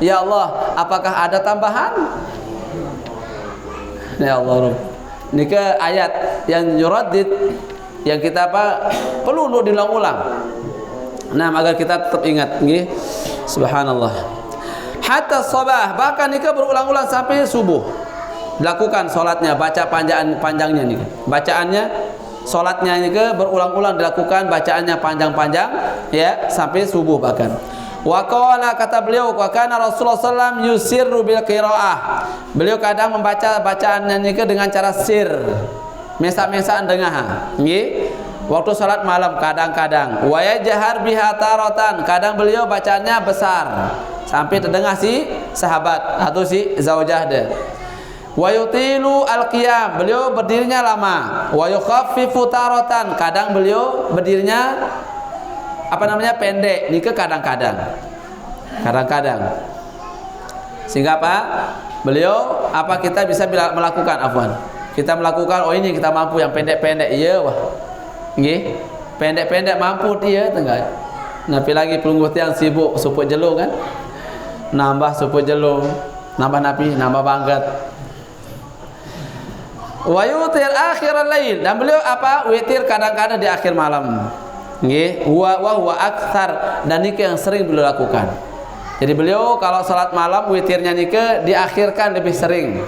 Ya Allah, apakah ada tambahan? Ya Allah, ini ke ayat yang yuraddid, yang kita perlu diulang-ulang. Nah, agar kita tetap ingat, nggih. Subhanallah. Hatta sabah, bahkan ini berulang-ulang sampai subuh. Dilakukan salatnya, baca panjangnya nih. Bacaannya, salatnya ini berulang-ulang dilakukan, bacaannya panjang-panjang ya sampai subuh bahkan. Wa qala, kata beliau, wa kana Rasulullah sallam yusirru bil qiraah. Beliau kadang membaca bacaannya ini dengan cara sir. Mesa-mesaan dengar. Nggih. Waktu salat malam kadang-kadang. Wa yajhar biha taratan. Kadang beliau bacaannya besar sampai terdengar si sahabat atau si zaujah dia. Wa yutilu al-qiyam. Beliau berdirinya lama. Wa yukhaffifu taratan. Kadang beliau berdirinya pendek. Ini ke kadang-kadang. Sehingga apa? Beliau kita bisa melakukan kita melakukan ini kita mampu yang pendek-pendek iya wah. Nggih. Pendek-pendek mampu dia tengah. Napi lagi pelungguh tiang sibuk suput jelung kan. Nambah suput jelung, nambah napi, nambah banget. Wa yutir akhiral lail. Dan beliau witir kadang-kadang di akhir malam. Nggih, huwa aktsar, dan nike yang sering beliau lakukan. Jadi beliau kalau salat malam witirnya nike diakhirkan lebih sering.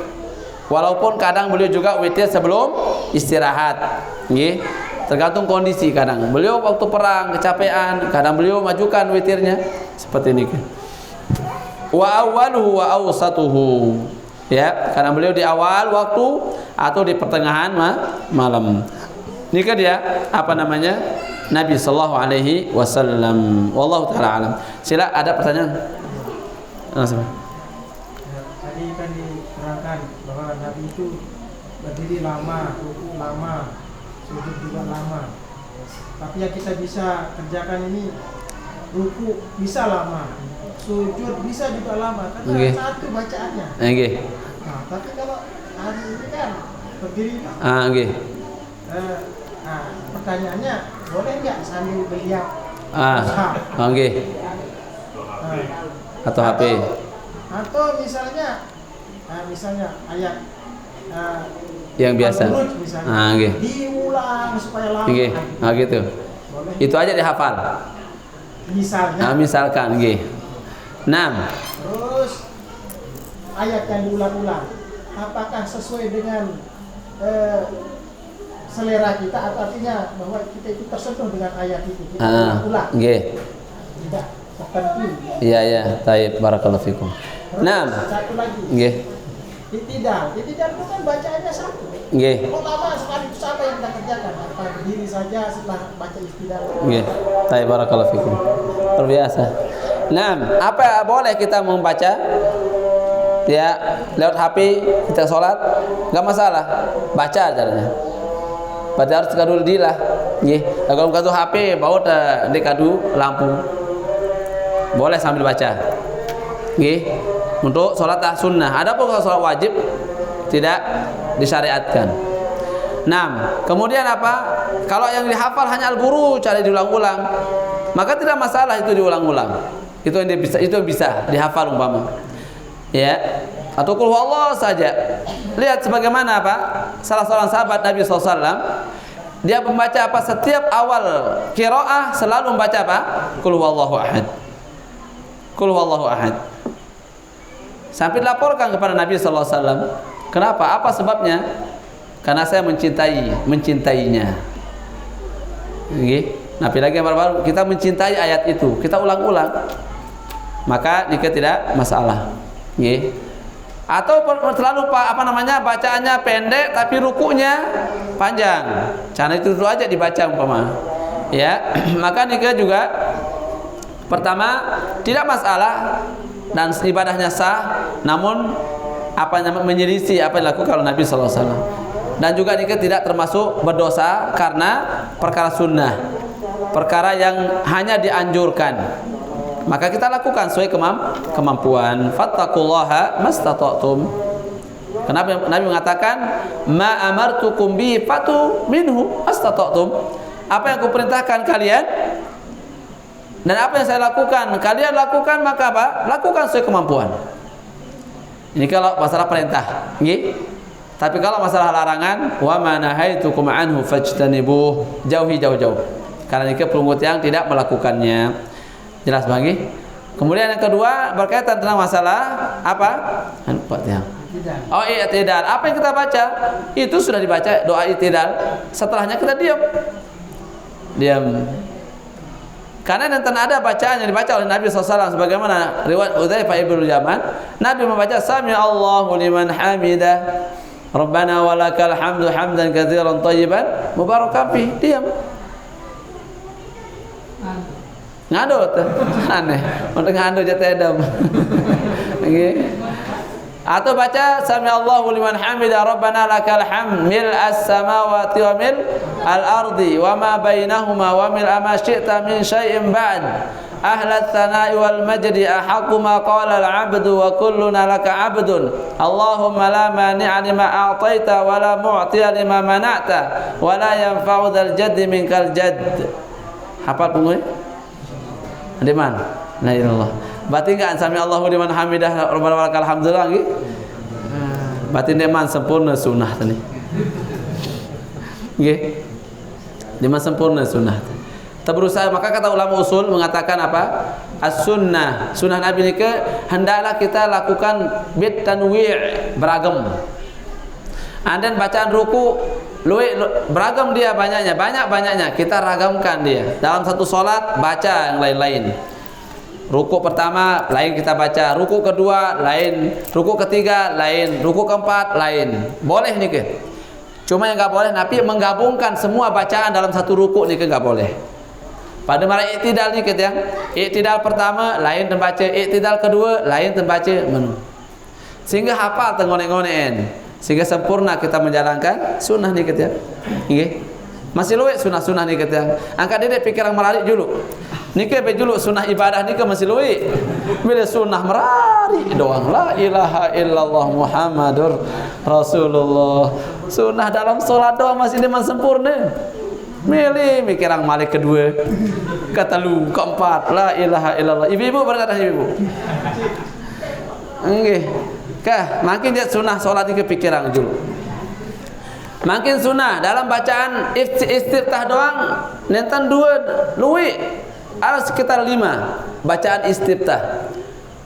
Walaupun kadang beliau juga witir sebelum istirahat. Nggih. Tergantung kondisi kadang. Beliau waktu perang kecapean, kadang beliau majukan witirnya seperti ini. Wa awwaluhu wa awsatuhu. Ya, kadang beliau di awal waktu atau di pertengahan malam. Ini kan dia Nabi sallallahu alaihi wasallam. Wallahu taala alam. Sila ada pertanyaan? Tadi kan diterangkan bahwa Nabi itu berdiri lama, rukuk lama, sujud juga lama. Tapi yang kita bisa kerjakan ini rukuk bisa lama, sujud bisa juga lama karena satu bacaannya. Nah, tapi kalau hari ini kan berdiri. Pertanyaannya boleh nggak sambil beliau? Atau HP? Atau misalnya ayat yang biasa. Diulang supaya lama. Gitu. Boleh. Itu aja dihafal. Misalkan, Terus ayat yang diulang-ulang, apakah sesuai dengan selera kita atau artinya bahwa kita itu tersentuh dengan ayat itu? Kita ulang. Tidak tertentu. Iya, taib, barakallahu fikum. Satu lagi. Iktidal itu kan bacaannya satu. Kalau lama sekali itu apa yang kita kerjakan? Apa berdiri saja setelah baca iktidal? Taib, barakallahu fikum. Luar biasa. Apa boleh kita membaca? Ya, lewat HP kita sholat, nggak masalah. Baca caranya. Baca harus kadu dilah. Kalau kadu HP bawa di kadu lampu. Boleh sambil baca. Untuk sholat sunnah. Adapun kalau sholat wajib tidak disyariatkan. Kemudian kalau yang dihafal hanya al-buru cara diulang-ulang, maka tidak masalah itu diulang-ulang. Itu yang bisa dihafal umpama. Ya. Atau qul huwallahu saja. Lihat sebagaimana salah seorang sahabat Nabi SAW, dia membaca setiap awal qiraah selalu membaca qul huwallahu ahad. Qul huwallahu ahad. Sampai dilaporkan kepada Nabi SAW. Kenapa? Apa sebabnya? Karena saya mencintainya. Nabi lagi yang baru-baru kita mencintai ayat itu, kita ulang-ulang. Maka jika tidak masalah. Atau terlalu bacaannya pendek tapi rukunya panjang. Cara itu aja dibaca umpama. Ya, maka nikah juga pertama tidak masalah dan ibadahnya sah, namun menyelisih apa yang dilakukan oleh Nabi sallallahu alaihi wasallam. Dan juga nikah tidak termasuk berdosa karena perkara sunnah, perkara yang hanya dianjurkan. Maka kita lakukan sesuai kemampuan. Fattaqullaha mastata'tum. Kenapa Nabi mengatakan ma amartukum bi fatu minhu mastata'tum. Apa yang kuperintahkan kalian dan apa yang saya lakukan kalian lakukan, maka apa? Lakukan sesuai kemampuan. Ini kalau masalah perintah, nggih. Tapi kalau masalah larangan, wa ma nahaitukum anhu fajtanibuh, jauhi jauh-jauh. Karena ini pelunggut yang tidak melakukannya. Jelas bagi. Kemudian yang kedua berkaitan tentang masalah apa? Oh, i'tidal. Apa yang kita baca itu sudah dibaca doa i'tidal. Setelahnya kita diam. Karena nanti ada bacaan yang dibaca oleh Nabi SAW sebagaimana riwayat Hudzaifah ibnu Yaman. Nabi membaca Sami Allahu liman hamidah, Rabbana walakal hamdu hamdan katsiran thayyiban mubarakan fi. Diam. Ngadot aneh untuk ngandut jatuh edam. Atau baca Sami Allahu liman hamidah Rabbana lakal hamd mil as-samawati wa mil al-ardi wa ma bainahuma wa mil ma syi'ta min syai'in ba'd ahla tsana'i wal majdi ahaqqu ma qala al-'abdu wa kulluna laka 'abdun Allahumma la mani'a lima a'taita wa la mu'tiya lima mana'ta wa la yanfa'u dzal jaddi minkal jadd. Hafal punggung? Di mana? La ilallah. Berarti enggak sami Allahu liman hamidah Rabbana walakal hamdu lagi? Berarti deman sempurna sunnah tadi. Nggih. Deman sempurna sunnah. Berusaha, maka kata ulama usul mengatakan apa? As-sunnah, sunnah Nabi ini hendaklah kita lakukan bit tanwi' beragam. Dan bacaan ruku beragam dia banyak-banyaknya kita ragamkan dia. Dalam satu salat baca yang lain-lain. Ruku pertama lain kita baca, ruku kedua lain, ruku ketiga lain, ruku keempat lain. Boleh nih ke? Cuma yang enggak boleh Nabi menggabungkan semua bacaan dalam satu ruku nih ke, enggak boleh. Pada mara i'tidal nih ke, yang i'tidal pertama lain tembaca, i'tidal kedua lain tembaca menu. Sehingga hafal tengonek-ngonekan. Sehingga sempurna kita menjalankan sunnah nih kita. Nggih. Masih luwih sunnah-sunnah nih kita. Angkat dia pikiran merari dulu. Niki be dulu sunnah ibadah nika masih luwih. Bila sunnah merari doang la ilaha illallah Muhammadur Rasulullah. Sunnah dalam salat doang masih deman sempurna. Milih pikiran malik kedua. Ketelu, keempat la ilaha illallah. Ibu-ibu berkata ibu. Nggih. Kah, makin dia sunnah solat ini kepikiran dulu. Makin sunnah dalam bacaan istiftah doang, nenten dua, luwi, ada sekitar 5 bacaan istiftah.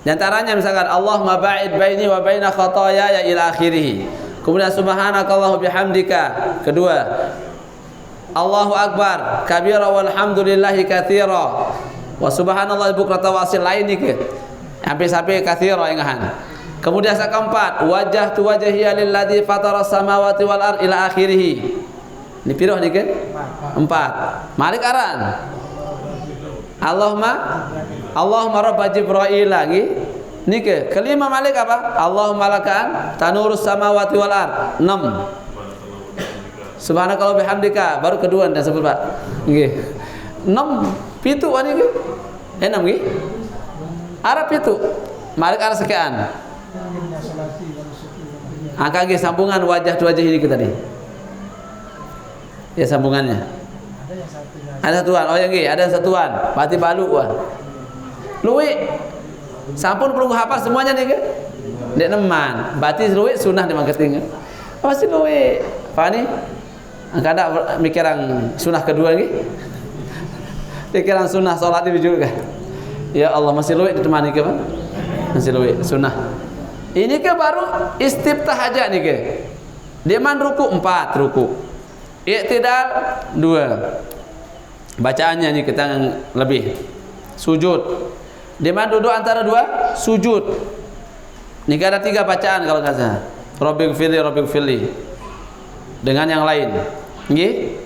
Di antaranya misalkan Allahumma ba'id baini wa baina khataaya ila akhirih. Kemudian subhanakallahu bihamdika. Kedua, Allahu akbar kabira walhamdulillahi katsira. Wa subhanallahi bukratan wa asil lain iki. Sampai katsira ingahan. Kemudian yang keempat, wajah tu wajhiya lilladzi fatara samawati wal ard ila akhirih. Ini piroh nih ke? 4. Malik aran. Allahumma rabb Jibril lagi. Nih ke? Kelima Malik apa? Allahumma lakan tanurus samawati wal ard. 6. Subhanakallah bihamdika baru kedua dan sebut Pak. Nggih. 6 pitu ani ke? 6 nggih. Arab pitu. Malik arah sekian. Angka ge sambungan wajah tu wajah ini kita tadi. Ya sambungannya. Ada satuan. Oh ya nggih, ada satuan. Berarti balu wah. Luwi. Sampun perlu hafal semuanya nih ke? Dek neman. Berarti luwi sunah di marketing. Pasti luwi. Apa ni? Angka ada mikiran sunah kedua nggih. Pikiran sunah salat di juga. Ya Allah masih luwi ditemani ke, Pak? Masih luwi sunah. Ini ke baru istiftah aja nih ke. Dia man ruku 4 ruku. I'tidal 2. Bacaannya nih kita lebih. Sujud. Dia man duduk antara 2 sujud. Niki ada 3 bacaan kalau nggak salah. Rabbighfirli dengan yang lain. Nggih.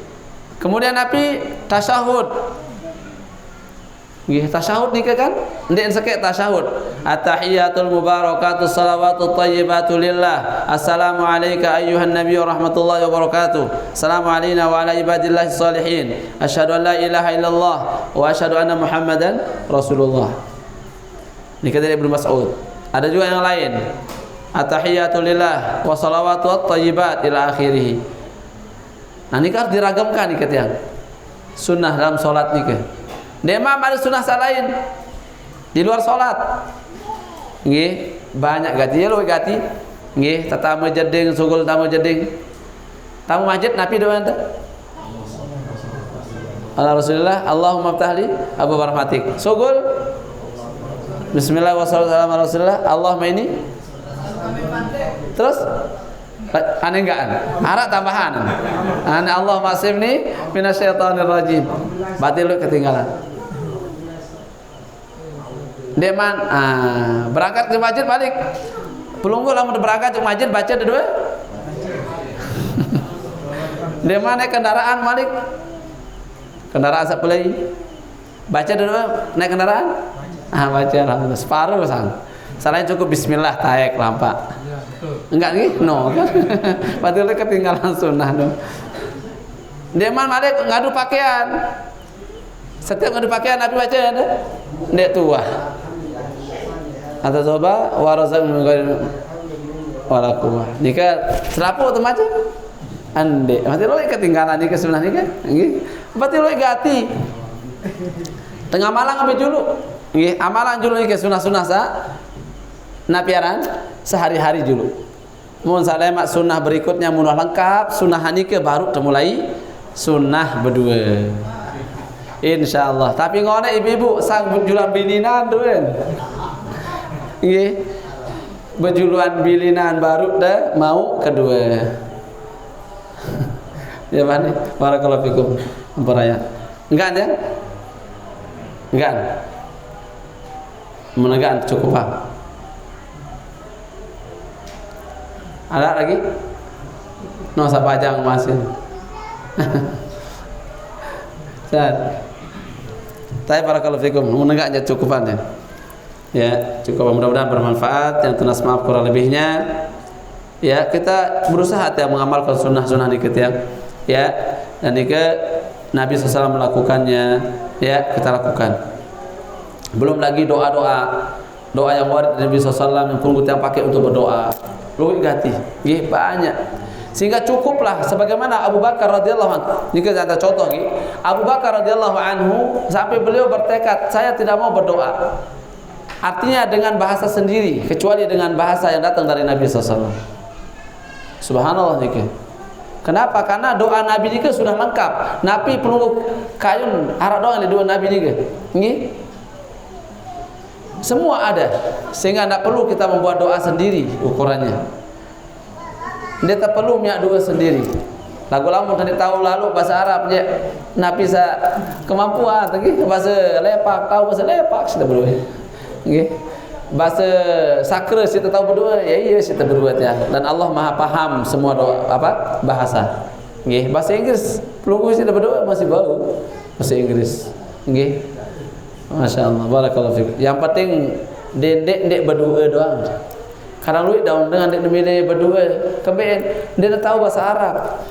Kemudian Nabi tasyahud. Nggih, tasyahud nika kan? Ndek sekek tasyahud. At-tahiyatul mubarakatus salawatut thayyibatu lillah. Assalamu alayka ayyuhan nabiyyu rahmatullahi wabarakatuh. Assalamu alayna wa ala ibadillahi sholihin. Asyhadu an la ilaha illallah wa asyhadu anna Muhammadan Rasulullah. Nika dari Ibnu Mas'ud. Ada juga yang lain. At-tahiyatu lillah wa salawatu thayyibat ila akhirih. Nah, nika harus diragamkan nika tiang. Sunnah dalam salat nika. Demam ada sunnah lain di luar salat. Nggih, banyak gati ya luwih gati. Nggih, tatamu jeding sugul tamu jeding. Tamu masjid Nabi doa anta. Allah Rasulullah, Allahumma ftahli abu rahmatik. Sugul Bismillah wa sallallahu alaihi Rasulullah, Allahumma ini. Terus aneh enggak? Harap tambahan. Ana Allahumma asibni minasyaitonir rajim. Batil lu ketinggalan. Deman berangkat ke masjid balik. Pelunggu lamun berangkat ke masjid baca dua. Deman naik kendaraan balik. Kendaraan sapulai. Baca dua naik kendaraan. Baca alhamdulillah separuh sang. Selain cukup bismillah taek lampak. Enggak nih, no kan? Batil ketinggalan sunnah dong. Deman balik ngadu pakaian. Setiap ngadu pakaian Nabi baca ada. Ndek tua. Atau coba warazak min wala quwwah. Nika selapu teu maca. Ande, mati lo ketinggalan nika sunnah nika. Nggih. Mati lo gati. Tengah malang ambil dulu. Nggih, amalan dulu nika sunah-sunah sa napiaran sehari-hari dulu. Mun salema sunnah berikutnya mun lengkap, sunnah nika baru mulai sunnah berdua. Insyaallah. Tapi ngone ibu-ibu sang jualan bilinan duen. Nggih. Bejuluan bilinan baru dah mau kedua. Ya mana? Barakallahu fikum. Memperaya. Enggak ya? Enggak. Menegaan cukup Pak. Ada lagi? No sapajang masih. Ustaz. Tapi barakallahu fikum, menegaknya cukupannya. Ya, cukup mudah-mudahan bermanfaat. Yang tunas maaf kurang lebihnya. Ya, kita berusaha ya mengamalkan sunnah-sunnah dikit ya. Ya, dan jika Nabi SAW melakukannya, ya kita lakukan. Belum lagi doa-doa, doa yang warid Nabi SAW yang pun yang pakai untuk berdoa. Luwih gati, nggih banyak. Sehingga cukuplah sebagaimana Abu Bakar radhiyallahu anhu. Jika ada contoh nggih, Abu Bakar radhiyallahu anhu sampai beliau bertekad, saya tidak mau berdoa. Artinya dengan bahasa sendiri, kecuali dengan bahasa yang datang dari Nabi SAW. Subhanallah niki. Kenapa? Karena doa Nabi niki sudah lengkap. Nabi perlu kayun arah doa di doa Nabi niki. Nggih. Semua ada, sehingga tidak perlu kita membuat doa sendiri ukurannya. Dia tak perlu minyak doa sendiri. Lagu lama tadi tahu lalu bahasa Arab je. Nabi sa kemampuan tadi bahasa lepak tahu bahasa lepak sudah berdua. Nggih. Bahasa sakra kita tahu berdua, ya iya kita berdua ya. Dan Allah Maha paham semua doa apa? Bahasa. Nggih, bahasa Inggris perlu kita berdua masih bau. Bahasa Inggris. Nggih. Masya-Allah, barakallahu fiik. Yang penting dek berdua doang. Karena lu daun dengan dek milih berdua, keben dia tahu bahasa Arab.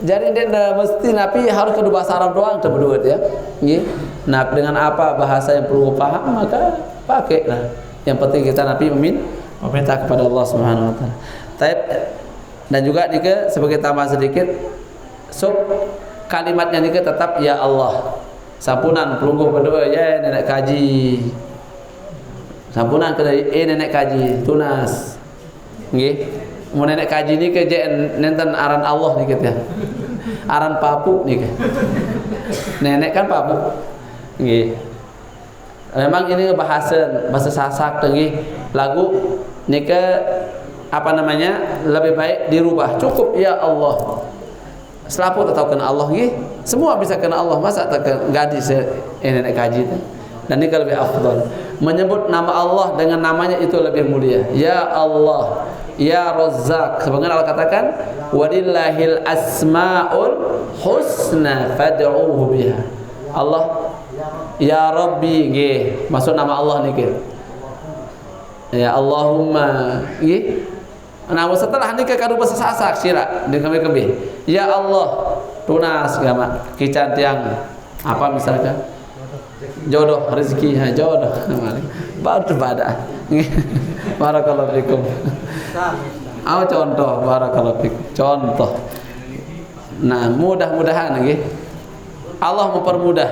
Jadi dia mesti Nabi harus kedua bahasa Arab doang berdua ya. Nggih. Nah, dengan apa bahasa yang perlu paham maka pakailah. Yang penting kita Nabi meminta kepada Allah Subhanahu wa taala. Dan juga jika sebagai tambahan sedikit, kalimatnya jika tetap ya Allah. Sampunan pelungguh berdua ya nenek kaji. Sampunan kena nenek kaji tunas. Nggih. Mun nenek kaji ni ke nenten aran Allah ni ya. Aran papu ni ke. Nenek kan papu. Nggih. Memang ini bahasa Sasak nggih. Lagu ni ke apa namanya? Lebih baik dirubah. Cukup ya Allah. Selapu atau kena Allah nggih. Semua bisa kena Allah. Masa tak gadis nenek kaji tu. Dan ini lebih afdal. Menyebut nama Allah dengan namanya itu lebih mulia. Ya Allah, Ya Razzaq. Sebagaimana Allah katakan, walillahil asmaul husna fad'uhu biha. Allah, Ya Rabbi, nggih, masuk nama Allah niki. Ya Allahumma, nggih. Nah, setelah nikah kadu bahasa sasak sira dengan kami. Ya Allah, tunas gama kican tiang apa misalkan jodoh rezeki, ha jodoh baru pada. Barakallahu fikum. Contoh barakallahu fikum. Contoh. Nah, mudah-mudahan nggih Allah mempermudah.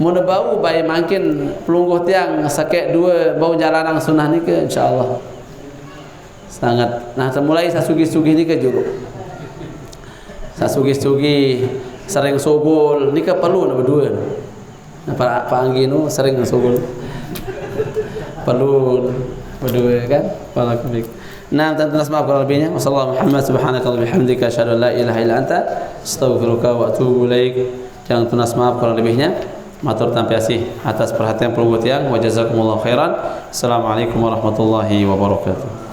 Mun bau bae makin pelungguh tiang sakit dua bau jalanan sunnah nikah insyaallah. Sangat. Nah, mulai sasugi-sugi nikah juga. Sasugi-sugi sering sogol nikah perlu berdua. Nah, Pak Angginu sering sogol. Perlu berdua kan? Barakallahu. Nah, tentu maaf kalau lebihnya. Wassallallahu Muhammad subhanaka wa bihamdika asyhadu an la ilaha illa anta astaghfiruka wa atubu ilaik. Jangan tunas maaf kalau lebihnya. Matur tampiasih atas perhatian pelungguh tiang. Wa jazakumullahu khairan. Assalamualaikum warahmatullahi wabarakatuh.